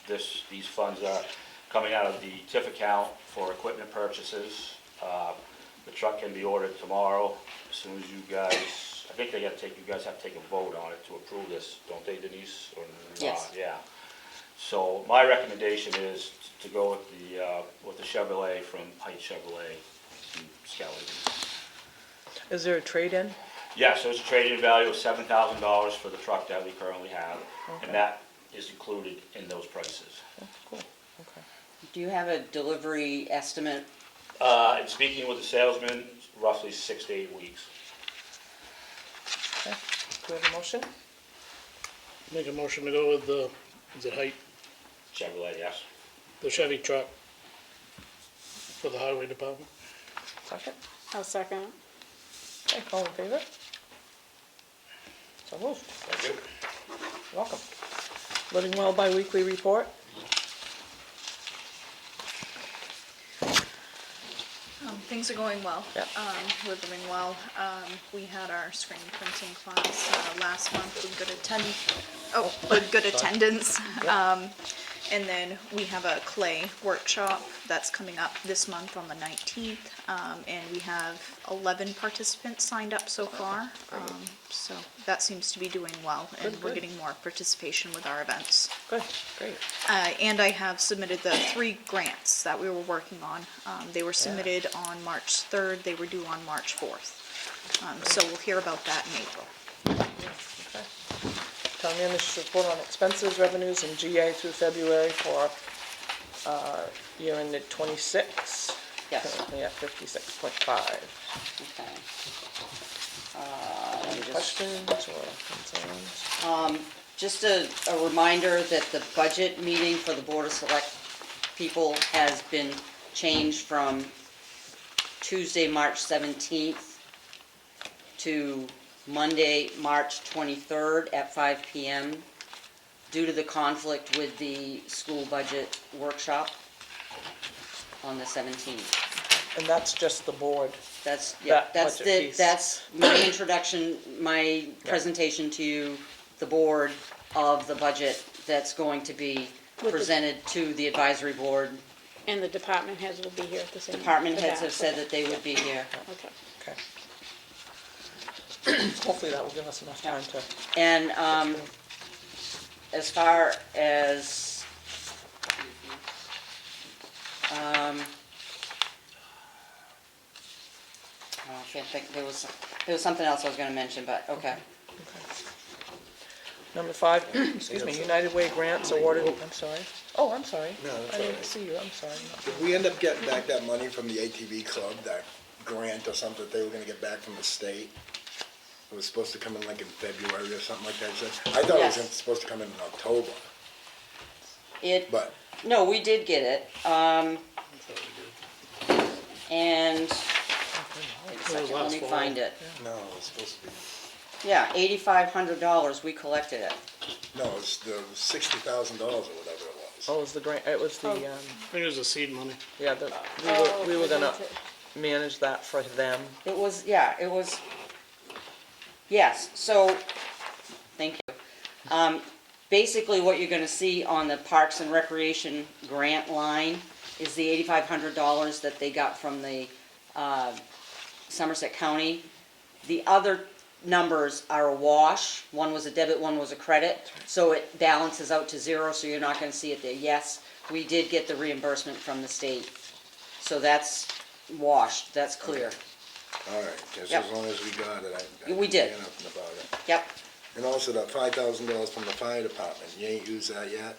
These funds are coming out of the TIF account for equipment purchases. The truck can be ordered tomorrow as soon as you guys. I think you guys have to take a vote on it to approve this, don't they, Denise, or not? Yes. Yeah. So my recommendation is to go with the Chevrolet from Height Chevrolet in Skellington. Is there a trade-in? Yes, there's a trade-in value of $7,000 for the truck that we currently have, Okay. and that is included in those prices. Oh, cool, okay. Do you have a delivery estimate? And speaking with the salesman, roughly 6 to 8 weeks. Okay. Do we have a motion? Make a motion to go with the, is it Height? Chevrolet, yes. The Chevy truck for the highway department. Second? I'll second it. Okay, all in favor? So moved. Thank you. Welcome. Living Well bi-weekly report. Things are going well. Yep. We're doing well. We had our screen printing class last month with good attendance. And then we have a clay workshop that's coming up this month on the 19th. And we have 11 participants signed up so far. So that seems to be doing well, and we're getting more participation with our events. Good, great. And I have submitted the 3 grants that we were working on. They were submitted on March 3rd, they were due on March 4th. So we'll hear about that in April. Okay. Town manager's report on expenses, revenues, and GA through February for year ended 26. Yes. Yeah, 56.5. Okay. Let me just- Questions or concerns? Just a reminder that the budget meeting for the Board of Select people has been changed from Tuesday, March 17th to Monday, March 23rd at 5 PM due to the conflict with the school budget workshop on the 17th. And that's just the board. That's, yeah, That that's budget the, piece. that's my introduction, my presentation to you, the board, of the budget that's going to be With the- presented to the advisory board. And the department heads will be here at the same. Department the heads back. have said that they would be here. Okay. Okay. Hopefully that will give us enough time to. And, as far as, I can't think, there was something else I was gonna mention, but, okay. Number 5, excuse me, United Way grants awarded, I'm sorry. Oh, I'm sorry. No, that's I all didn't right. see you, I'm sorry. If we end up getting back that money from the ATV club, that grant or something that they were gonna get back from the state, it was supposed to come in like in February or something like that, you said? I thought it was Yes. supposed to come in October, It, but no, we did get it, and, wait a second, let me find it. no, it was supposed to be, Yeah, $8,500, we collected it. no, it was the $60,000 or whatever it was. Oh, it was the grant, it was the, I think it was the seed money. yeah, we were gonna manage that for them. It was, yeah, it was, yes, so, thank you. Basically, what you're gonna see on the Parks and Recreation grant line is the $8,500 that they got from the Somerset County. The other numbers are a wash, one was a debit, one was a credit, so it balances out to 0, so you're not gonna see it there. Yes, we did get the reimbursement from the state, so that's washed, that's clear. All right, just Yep. as long as we got it, I We did. didn't say nothing about it. Yep, And also that $5,000 from the fire department, you ain't used that yet?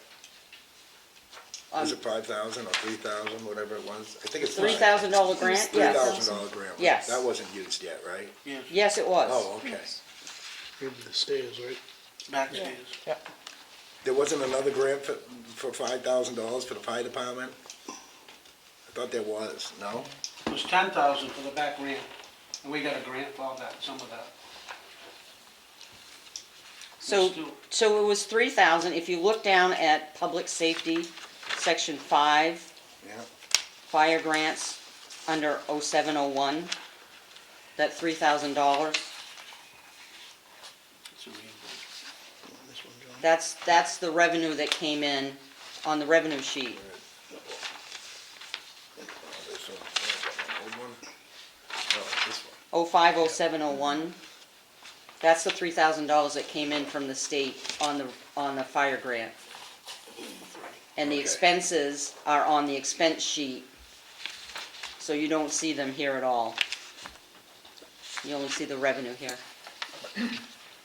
Was it 5,000 or 3,000, whatever it was? I think it's $3,000 grant, yes. $3,000 grant. Yes. That wasn't used yet, right? Yes, it was. Oh, okay. Maybe the stairs, right? Backstairs. Yep. There wasn't another grant for $5,000 for the fire department? I thought there was, no? It was 10,000 for the back ramp, and we got a grant for all that, some of that. So it was 3,000, if you look down at public safety, section 5, Yeah. fire grants, under 0701, that $3,000, It's a reimbursement. This one, John. that's the revenue that came in on the revenue sheet. This one, old one? No, this one. 050701, that's the $3,000 that came in from the state on the fire grant. And the Okay. expenses are on the expense sheet, so you don't see them here at all. You only see the revenue here.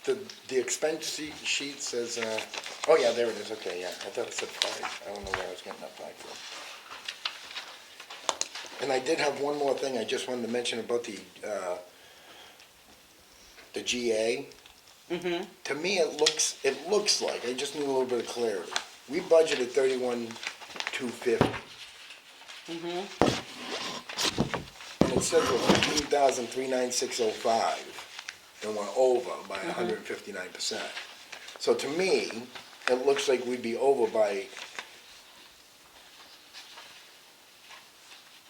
The expense sheet says, oh yeah, there it is, okay, yeah, I thought it said 5, I don't know where I was getting that 5 from. And I did have one more thing I just wanted to mention about the GA. Mm-hmm. To me, it looks like, I just need a little bit of clarity. we budgeted 31,250. Mm-hmm. And it says we're 15,39605, and we're over by 159%. So to me, it looks like we'd be over by,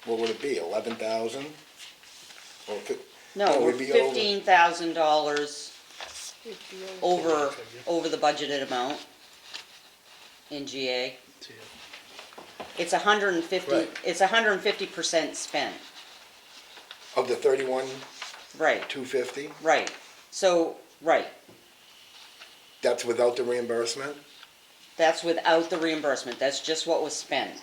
what would it be, 11,000? Or No, we're we'd be over. $15,000 over the budgeted amount in GA. It's 150, Right. it's 150% spent, Of the 31,250? right, right. So, right, That's without the reimbursement? that's without the reimbursement, that's just what was spent.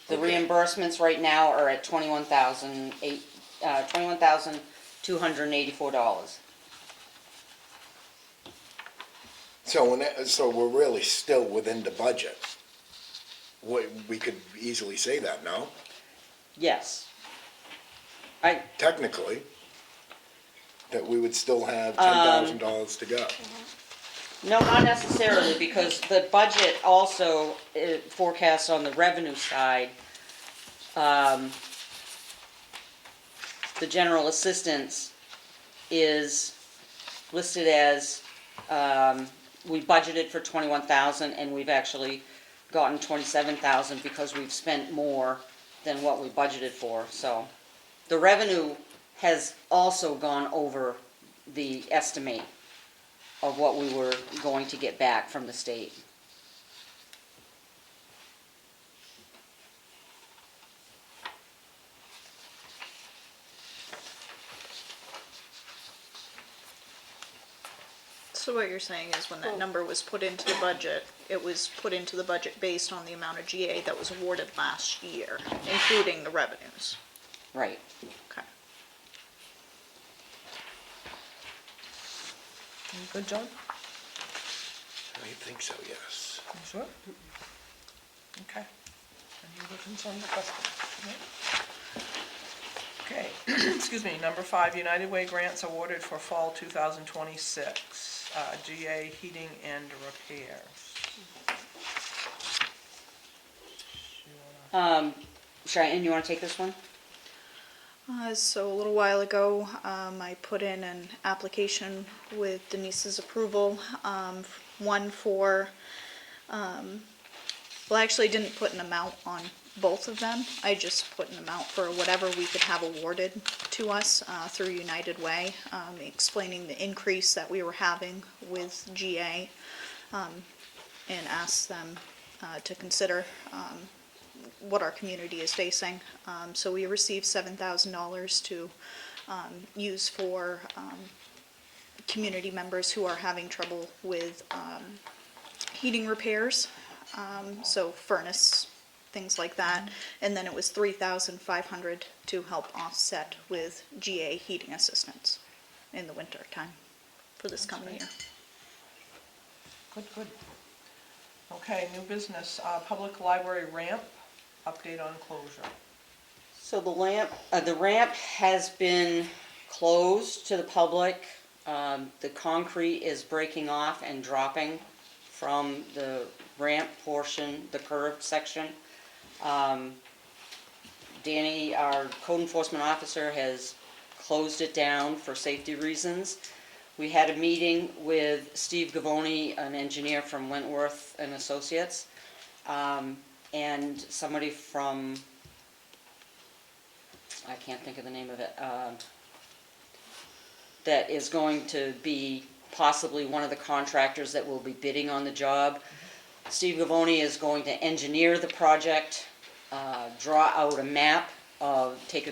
The Okay. reimbursements right now are at $21,284. So we're really still within the budget. We could easily say that, no? Yes. Technically, that we would still have $10,000 to go. No, not necessarily, because the budget also forecasts on the revenue side, the general assistance is listed as, we budgeted for 21,000 and we've actually gotten 27,000 because we've spent more than what we budgeted for, so. The revenue has also gone over the estimate of what we were going to get back from the state. So what you're saying is when that number was put into the budget, it was put into the budget based on the amount of GA that was awarded last year, including the revenues. Right. Okay. You good, John? I think so, yes. You sure? Okay. Any other concerns or questions? No? Okay, excuse me, number 5, United Way grants awarded for fall 2026, GA heating and repairs. Cheyenne, you wanna take this one? So a little while ago, I put in an application with Denise's approval, one for, well, I actually didn't put an amount on both of them. I just put an amount for whatever we could have awarded to us through United Way, explaining the increase that we were having with GA, and asked them to consider what our community is facing. So we received $7,000 to use for community members who are having trouble with heating repairs, so furnace, things like that. And then it was $3,500 to help offset with GA heating assistance in the winter time for this coming year. Good, good. Okay, new business, public library ramp, update on closure. So the ramp has been closed to the public. The concrete is breaking off and dropping from the ramp portion, the curved section. Danny, our code enforcement officer, has closed it down for safety reasons. We had a meeting with Steve Gavoni, an engineer from Wentworth and Associates, and somebody from, I can't think of the name of it, that is going to be possibly one of the contractors that will be bidding on the job. Steve Gavoni is going to engineer the project, draw out a map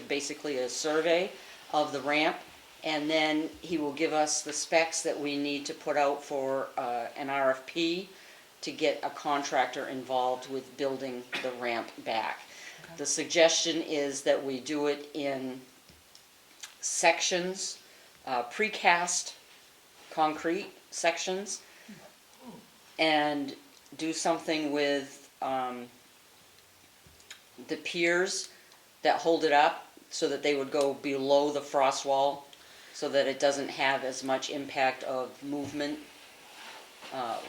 basically a survey of the ramp, and then he will give us the specs that we need to put out for an RFP to get a contractor involved with building the ramp back. Okay. The suggestion is that we do it in sections, precast concrete sections, and do something with the piers that hold it up so that they would go below the frost wall so that it doesn't have as much impact of movement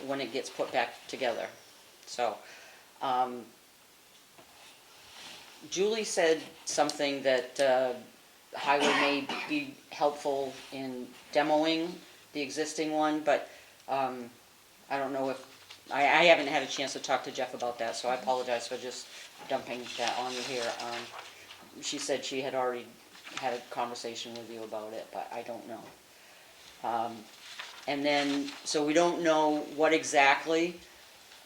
when it gets put back together. So, Julie said something that highway may be helpful in demoing the existing one, but I don't know if, I haven't had a chance to talk to Jeff about that, so I apologize for just dumping that on you here. She said she had already had a conversation with you about it, but I don't know. And then, so we don't know what exactly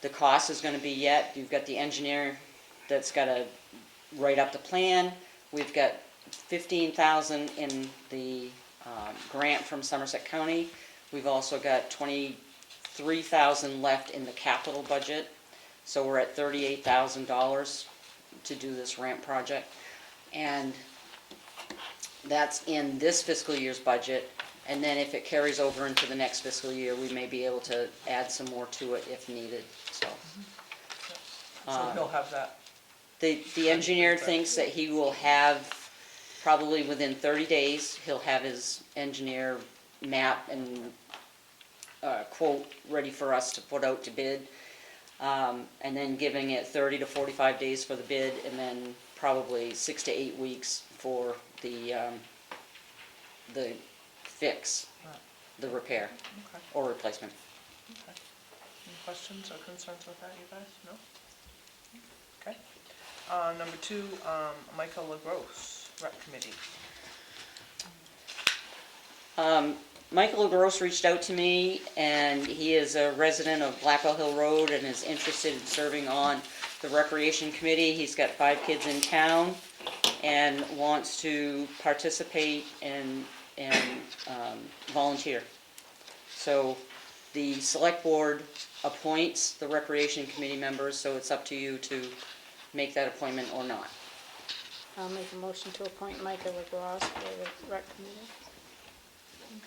the cost is gonna be yet. You've got the engineer that's gotta write up the plan. We've got $15,000 in the grant from Somerset County. We've also got $23,000 left in the capital budget. So we're at $38,000 to do this ramp project. And that's in this fiscal year's budget. And then if it carries over into the next fiscal year, we may be able to add some more to it if needed, so. So he'll have that. The engineer thinks that he will have, probably within 30 days, he'll have his engineer map and quote ready for us to put out to bid. And then giving it 30 to 45 days for the bid, and then probably 6 to 8 weeks for the fix, the repair Okay. or replacement. Okay. Any questions or concerns with that, you guys? No? Okay. Number 2, Michael LaGrosse, Rec Committee. Michael LaGrosse reached out to me, and he is a resident of Blackwell Hill Road and is interested in serving on the Recreation Committee. He's got 5 kids in town and wants to participate and volunteer. So the Select Board appoints the Recreation Committee members, so it's up to you to make that appointment or not. I'll make a motion to appoint Michael LaGrosse for the rec committee.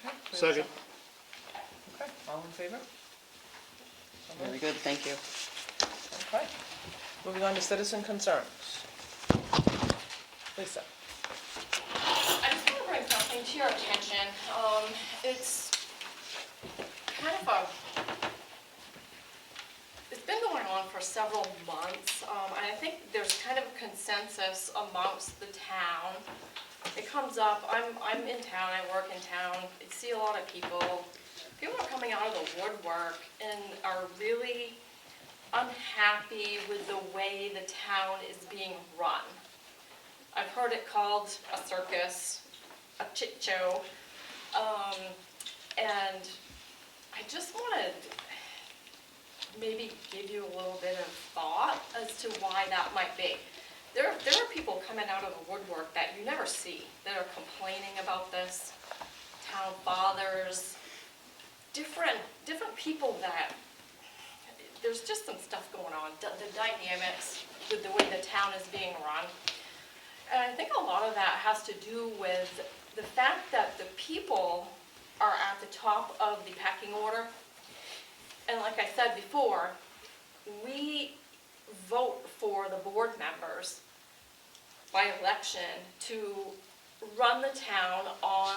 Okay. Second. Okay, all in favor? So Very moved. good, thank you. Okay. Moving on to citizen concerns. Lisa. I just want to bring something to your attention. It's kind of it's been going on for several months, and I think there's kind of a consensus amongst the town. It comes up, I'm in town, I work in town, I see a lot of people. People are coming out of the woodwork and are really unhappy with the way the town is being run. I've heard it called a circus, a chit show, and I just want to maybe give you a little bit of thought as to why that might be. There are people coming out of the woodwork that you never see that are complaining about this. Town fathers, different people that, there's just some stuff going on, the dynamics with the way the town is being run. And I think a lot of that has to do with the fact that the people are at the top of the pecking order. And like I said before, we vote for the board members by election to run the town on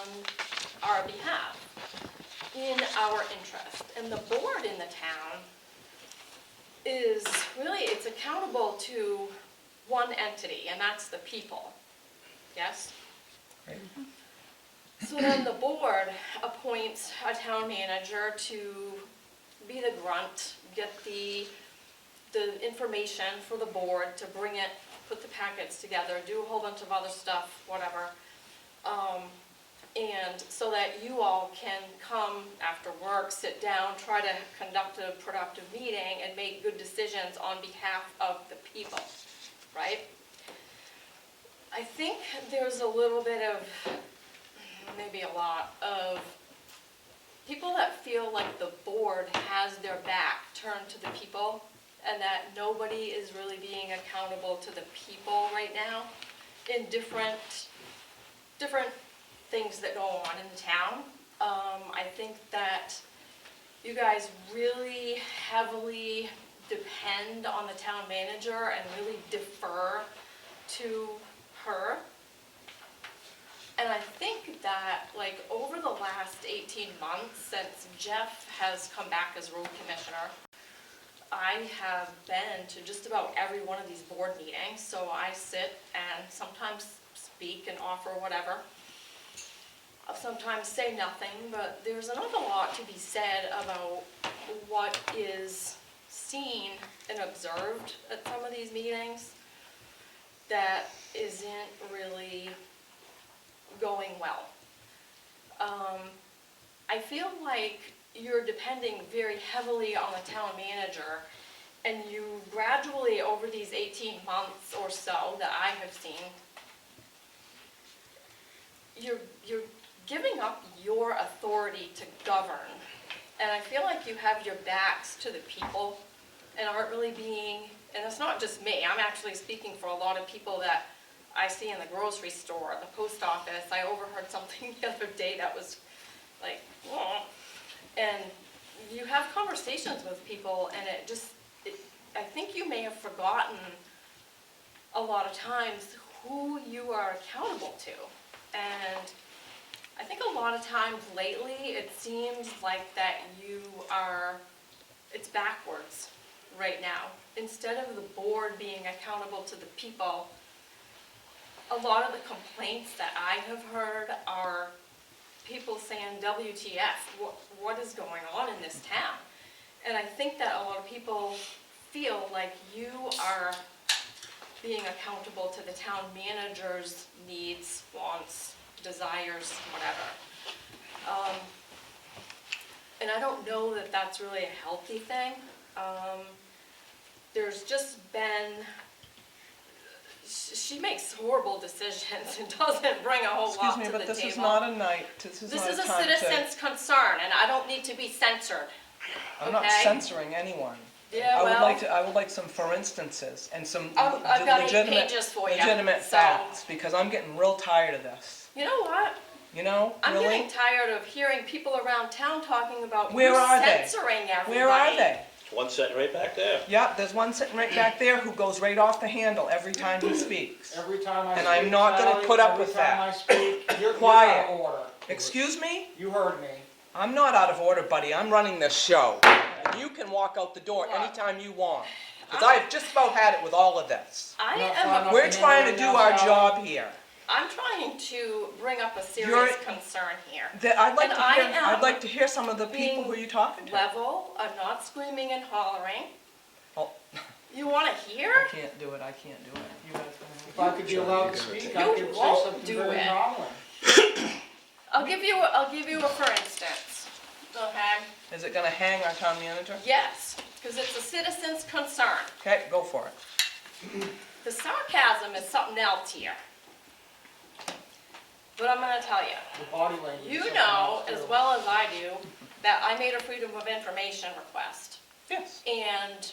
our behalf, in our interest. And the board in the town is really, it's accountable to one entity, and that's the people. Yes? Right. So then the board appoints a town manager to be the grunt, get the information for the board to bring it, put the packets together, do a whole bunch of other stuff, whatever. And so that you all can come after work, sit down, try to conduct a productive meeting and make good decisions on behalf of the people, right? I think there's a little bit of, maybe a lot, of people that feel like the board has their back turned to the people and that nobody is really being accountable to the people right now in different things that go on in the town. I think that you guys really heavily depend on the town manager and really defer to her. And I think that, like, over the last 18 months, since Jeff has come back as road commissioner, I have been to just about every one of these board meetings, so I sit and sometimes speak and offer whatever. I'll sometimes say nothing, but there's an awful lot to be said about what is seen and observed at some of these meetings that isn't really going well. I feel like you're depending very heavily on the town manager, and you gradually, over these 18 months or so that I have seen, you're giving up your authority to govern. And I feel like you have your backs to the people and aren't really being, and it's not just me, I'm actually speaking for a lot of people that I see in the grocery store, the post office. I overheard something the other day that was like, oh. And you have conversations with people, and I think you may have forgotten a lot of times who you are accountable to. And I think a lot of times lately, it seems like that it's backwards right now. Instead of the board being accountable to the people, a lot of the complaints that I have heard are people saying, WTF, what is going on in this town? And I think that a lot of people feel like you are being accountable to the town manager's needs, wants, desires, whatever. And I don't know that that's really a healthy thing. There's just been, she makes horrible decisions and doesn't bring a whole lot to the table. Excuse me, but this is not a night, this is This not is a a time to... citizen's concern, and I don't need to be censored. I'm not okay? censoring anyone. Yeah, I would like some for instances and some I've got 8 legitimate, pages for you, legitimate so- facts, because I'm getting real tired of this. You know what? You know, I'm really? getting tired of hearing people around town talking about Where you're are they? censoring everybody. Where are they? One sitting right back there. Yeah, there's one sitting right back there who goes right off the handle every time he speaks. Every time I speak, And I'm not gonna Sally, put up every with time that. I speak, you're Quiet. out of order. Excuse me? You heard me. I'm not out of order, buddy. I'm running this show. And you can walk out the door Look. anytime you want. Because I've just about had it with all of this. I Not am. far enough We're trying to do our job here. I'm trying to bring up a serious You're- concern here. I'd like And to I hear. am I'd like to hear some of the people being who you're talking to. Level, I'm not screaming and hollering. Oh, You want to hear? I can't do it. I can't do it. You guys If gonna I could be allowed to speak, I You could say won't something do very it. nominal. I'll give you a for instance. Okay. Is it gonna hang our town manager? Yes, because it's a citizen's concern. Okay, go for it. The sarcasm is something else here. But I'm going to tell you. The body language. is You something know else, as too. well as I do that I made a Freedom of Information request. Yes. And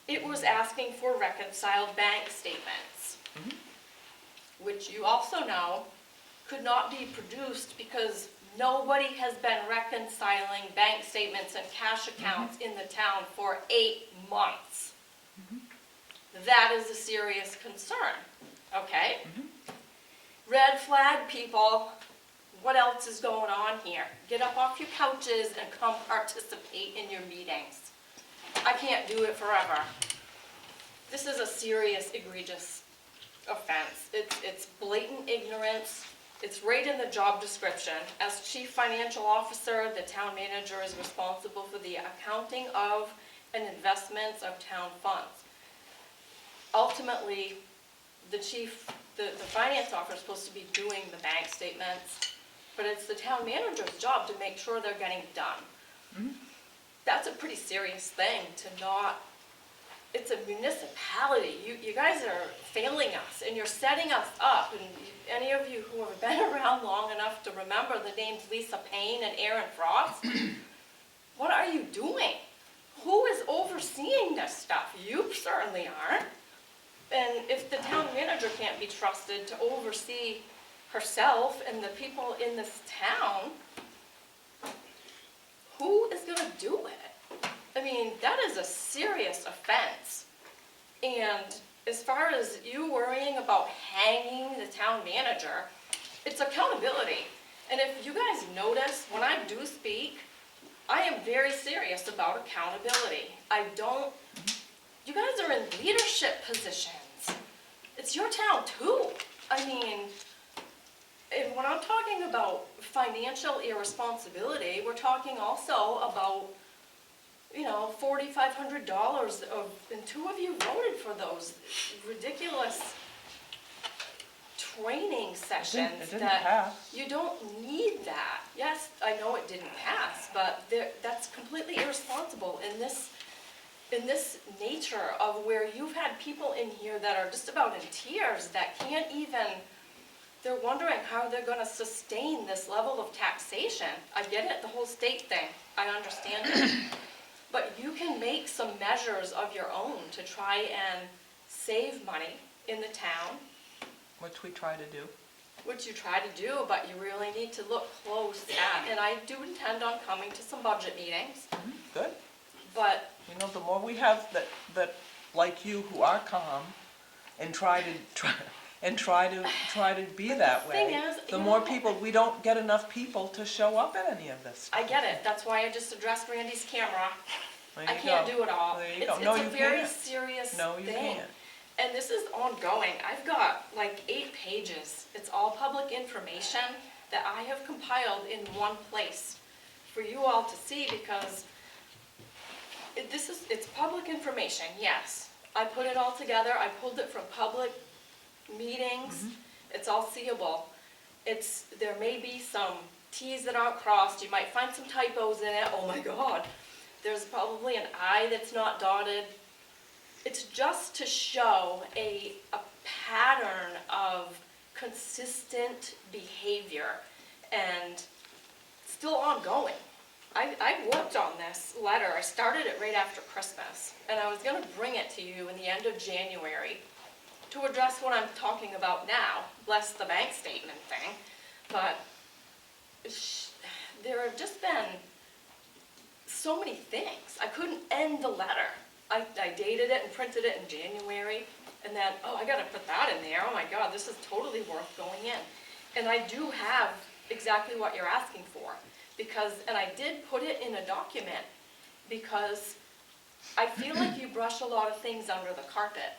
it was asking for reconciled bank statements, which you also know could not be produced because nobody has been reconciling bank statements and cash accounts in the town for 8 months. That is a serious concern, okay? Red flag, people. What else is going on here? Get up off your couches and come participate in your meetings. I can't do it forever. This is a serious, egregious offense. It's blatant ignorance. It's right in the job description. As chief financial officer, the town manager is responsible for the accounting of and investments of town funds. Ultimately, the finance officer is supposed to be doing the bank statements, but it's the town manager's job to make sure they're getting done. That's a pretty serious thing to not, it's a municipality. You guys are failing us and you're setting us up. And any of you who have been around long enough to remember the names Lisa Payne and Aaron Frost, what are you doing? Who is overseeing this stuff? You certainly aren't. And if the town manager can't be trusted to oversee herself and the people in this town, who is going to do it? I mean, that is a serious offense. And as far as you worrying about hanging the town manager, it's accountability. And if you guys notice, when I do speak, I am very serious about accountability. I don't, you guys are in leadership positions. It's your town too. I mean, and when I'm talking about financial irresponsibility, we're talking also about, you know, $4,500 of, and two of you voted for those ridiculous training sessions It didn't that pass. you don't need that. Yes, I know it didn't pass, but that's completely irresponsible in this nature of where you've had people in here that are just about in tears that can't even, they're wondering how they're gonna sustain this level of taxation. I get it, the whole state thing, I understand it. But you can make some measures of your own to try and save money in the town, Which we try to do. which you try to do, but you really need to look close at, and I do intend on coming to some budget meetings, Good. but You know, the more we have that like you who are calm and try to be But that the thing way, is, the you more know- people, we don't get enough people to show up at any of this. I get it, that's why I just addressed Randy's camera. There I you can't go. do it all. There you It's go. No, a you very can't. serious No, you thing. can't. And this is ongoing. I've got like 8 pages. It's all public information that I have compiled in one place for you all to see because it's public information, yes. I put it all together. I pulled it from public meetings. It's all seeable. There may be some T's that aren't crossed. You might find some typos in it. Oh my God. There's probably an I that's not dotted. It's just to show a pattern of consistent behavior and still ongoing. I worked on this letter. I started it right after Christmas, and I was going to bring it to you in the end of January to address what I'm talking about now, less the bank statement thing. But there have just been so many things. I couldn't end the letter. I dated it and printed it in January, and then, oh, I gotta put that in there. Oh my God, this is totally worth going in. And I do have exactly what you're asking for, and I did put it in a document, because I feel like you brush a lot of things under the carpet,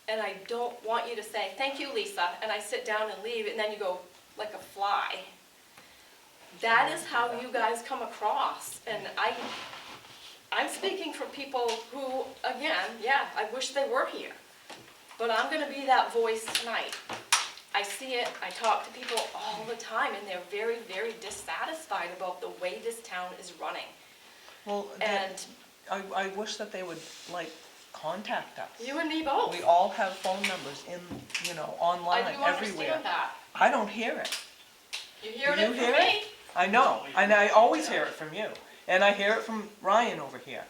and I don't want you to say, thank you, Lisa, and I sit down and leave, and then you go like a fly. That is how you guys come across, and I'm speaking for people who, again, yeah, I wish they were here, but I'm gonna be that voice tonight. I see it, I talk to people all the time, and they're very, very dissatisfied about the way this town is running. Well, And I wish that they would, like, contact us. you and me both. We all have phone numbers online, I do everywhere. understand that. I don't hear it. You hear Do it you from hear me? it? I know, and I always hear it from you. And I hear it from Ryan over here.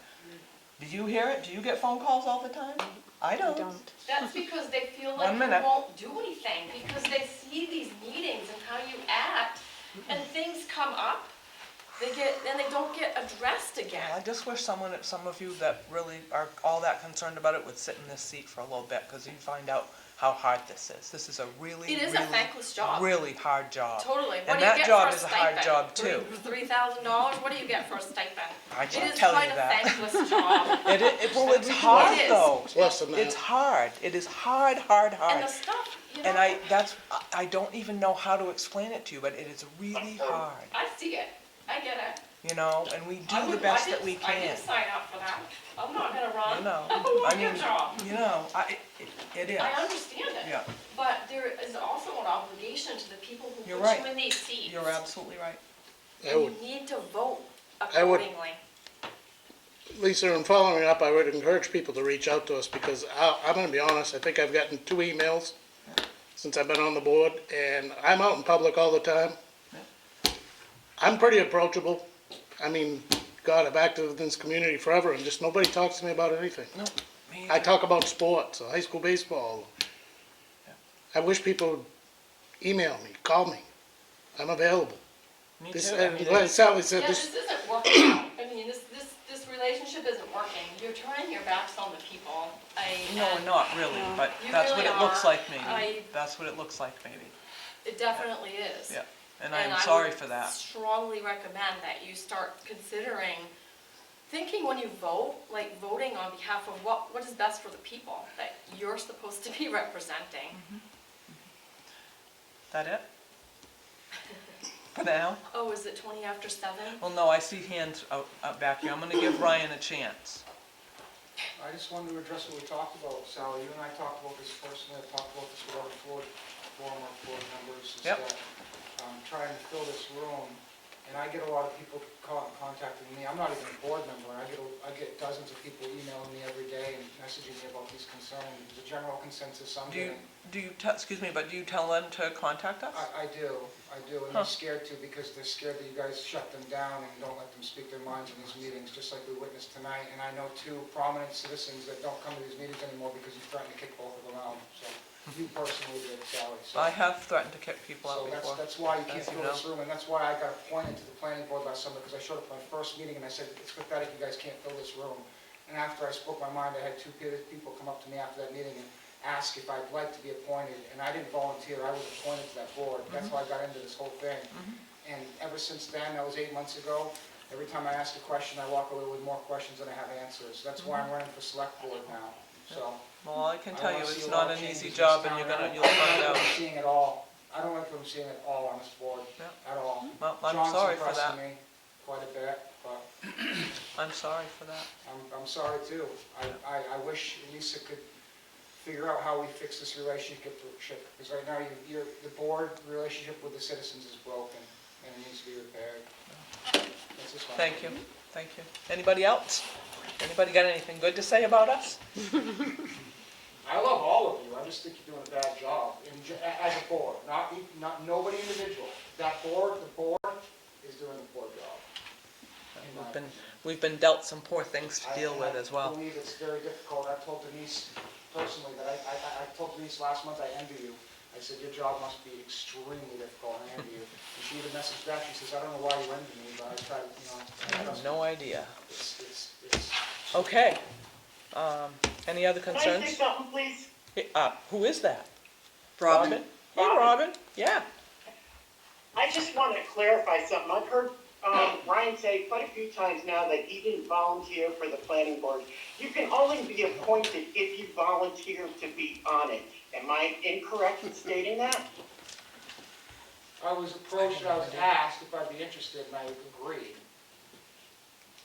Do you hear it? Do you get phone calls all the time? I don't. That's because they feel like 1 you minute. won't do anything, because they see these meetings and how you act, and things come up, then they don't get addressed again. I just wish some of you that really are all that concerned about it would sit in this seat for a little bit, because you find out how hard this is. This is a really, It is a thankless job. really hard job. Totally. What And do you that get job for a is a hard stipend? job too. $3,000? What do you get for a stipend? I can't It is tell quite you a that. thankless job. Well, it's hard It is. though. It's less than that. It's hard. It is hard, hard, hard. And the stuff, you know. And I don't even know how to explain it to you, but it is really hard, I see it. I get it. you know, and we I do the wouldn't- best I that we didn't- I can. didn't sign up for that. I'm not gonna run. You know, I want I your mean, job. you know, it is. I understand it. Yeah. But there is also an obligation to the people who You're put right. you in these seats. You're absolutely right. I You would, need to vote I would- accordingly. Lisa, in following up, I would encourage people to reach out to us, because I'm gonna be honest, I think I've gotten 2 emails since I've been on the board, and I'm out in public all the time. I'm pretty approachable. I mean, God, I've acted in this community forever, and just nobody talks to me about anything. No, me I either. talk about sports, high school baseball. I wish people would email me, call me. I'm available. Me This, too. and like Sally said, Yeah, this, this isn't working out. I mean, this relationship isn't working. You're turning your backs on the people. No, we're not really, but You that's what really it looks are. like maybe. That's what it looks like maybe. It definitely is. Yeah. And I'm sorry for I that. would strongly recommend that you start considering, thinking when you vote, like voting on behalf of what is best for the people that you're supposed to be representing. That it? For now? Oh, is it 20 after 7? Well, no, I see hands out back here. I'm gonna give Ryan a chance. I just wanted to address what we talked about, Sally. You and I talked about this personally. I talked about this with other former board members. Is Yep. that I'm trying to fill this room, and I get a lot of people contacting me. I'm not even a board member, and I get dozens of people emailing me every day and messaging me about these concerns. The general consensus I'm getting. Excuse me, but do you tell them to contact us? I do, and they're scared to because they're scared that you guys shut them down and don't let them speak their minds in these meetings, just like we witnessed tonight. And I know two prominent citizens that don't come to these meetings anymore because you threatened to kick both of them out. So you personally did, Sally. So, I have threatened to kick people out so before. that's why you can't as you fill this know. room, and that's why I got appointed to the planning board last summer, because I showed up at my first meeting and I said, it's pathetic you guys can't fill this room. And after I spoke my mind, I had two people come up to me after that meeting and ask if I'd like to be appointed, and I didn't volunteer, I was appointed to that board. That's why I got into this whole thing. And ever since then, that was 8 months ago, every time I ask a question, I walk away with more questions than I have answers. That's why I'm running for select board now, so. Well, I can tell you, wanna see it's a not lot of an easy changes in job, this and town. you'll find out. I don't like what I'm seeing at all. I don't like what I'm seeing at all on this board, Yeah. at all. Well, I'm John's sorry for impressing that. me quite a bit, but I'm sorry for that. I'm sorry too. I wish Lisa could figure out how we fix this relationship, because right now, the board relationship with the citizens is broken, and it needs to be repaired. That's just my Thank you, opinion. thank you. Anybody else? Anybody got anything good to say about us? I love all of you, I just think you're doing a bad job, as a board, not nobody individual. That board, the board is doing a poor job. in my opinion. We've been dealt some poor things to deal with as I well. believe it's very difficult. I told Denise personally that I told Denise last month, I envy you. I said, your job must be extremely difficult, and I envy you. And she even messaged back, she says, I don't know why you envy me, but I tried, I have no idea. it's. Okay. Any other Can I concerns? say something, please? Who is that? Robin? Hey, Robin. Yeah. I just want to clarify something. I've heard Ryan say quite a few times now that he didn't volunteer for the planning board. You can only be appointed if you volunteer to be on it. Am I incorrect in stating that? I was approached, I was asked if I'd be interested, and I agreed.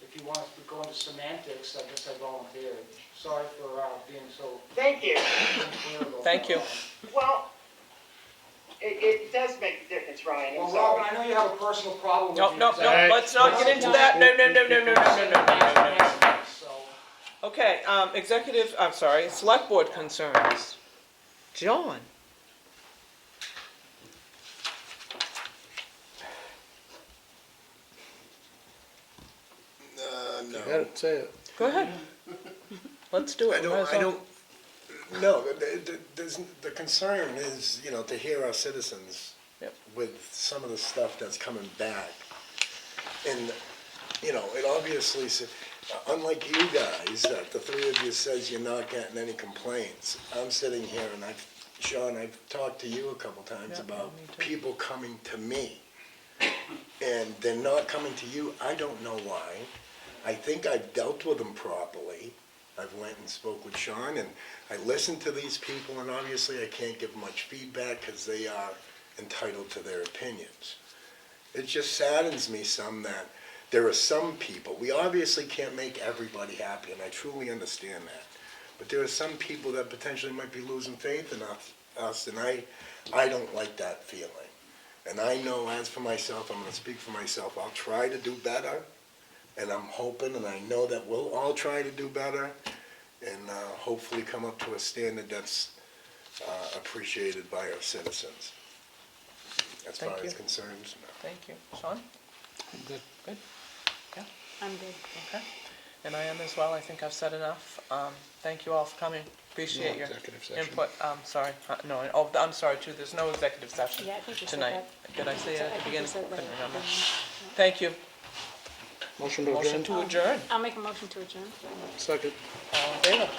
If you want us to go into semantics, I guess I volunteered. Sorry for being so Thank you. unclear about Thank that. you. Well, it does make a difference, Ryan. I'm Well, sorry. Robin, I know you have a personal problem with No, me. no, because no, I- let's not get into that. No, no, no, no, no, no, no, no, no, no. So, Okay, select board concerns. John? No. Say it. Go ahead. Let's do it. No, the concern is, to hear our citizens Yep. with some of the stuff that's coming back. And, it obviously, unlike you guys, that the three of you says you're not getting any complaints, I'm sitting here and Sean, I've talked to you a couple times Yeah, about me too. people coming to me. And they're not coming to you, I don't know why. I think I've dealt with them properly. I've went and spoke with Sean, and I listened to these people, and obviously I can't give much feedback because they are entitled to their opinions. It just saddens me some that there are some people, we obviously can't make everybody happy, and I truly understand that. But there are some people that potentially might be losing faith in us, and I don't like that feeling. And I know, as for myself, I'm gonna speak for myself, I'll try to do better. And I'm hoping, and I know that we'll all try to do better, and hopefully come up to a standard that's appreciated by our citizens. As far Thank as you. concerns. Thank you. Sean? Good. Good? Yeah, I'm good. okay. And I am as well. I think I've said enough. Thank you all for coming. Appreciate No your executive session. input. Sorry. No, I'm sorry too. There's no executive session Yeah, I think you said tonight. that. Did I say it I at the think you beginning? said that. Couldn't remember. Thank you. Motion to Motion adjourn? to adjourn. I'll make a motion to adjourn. Second. All in favor?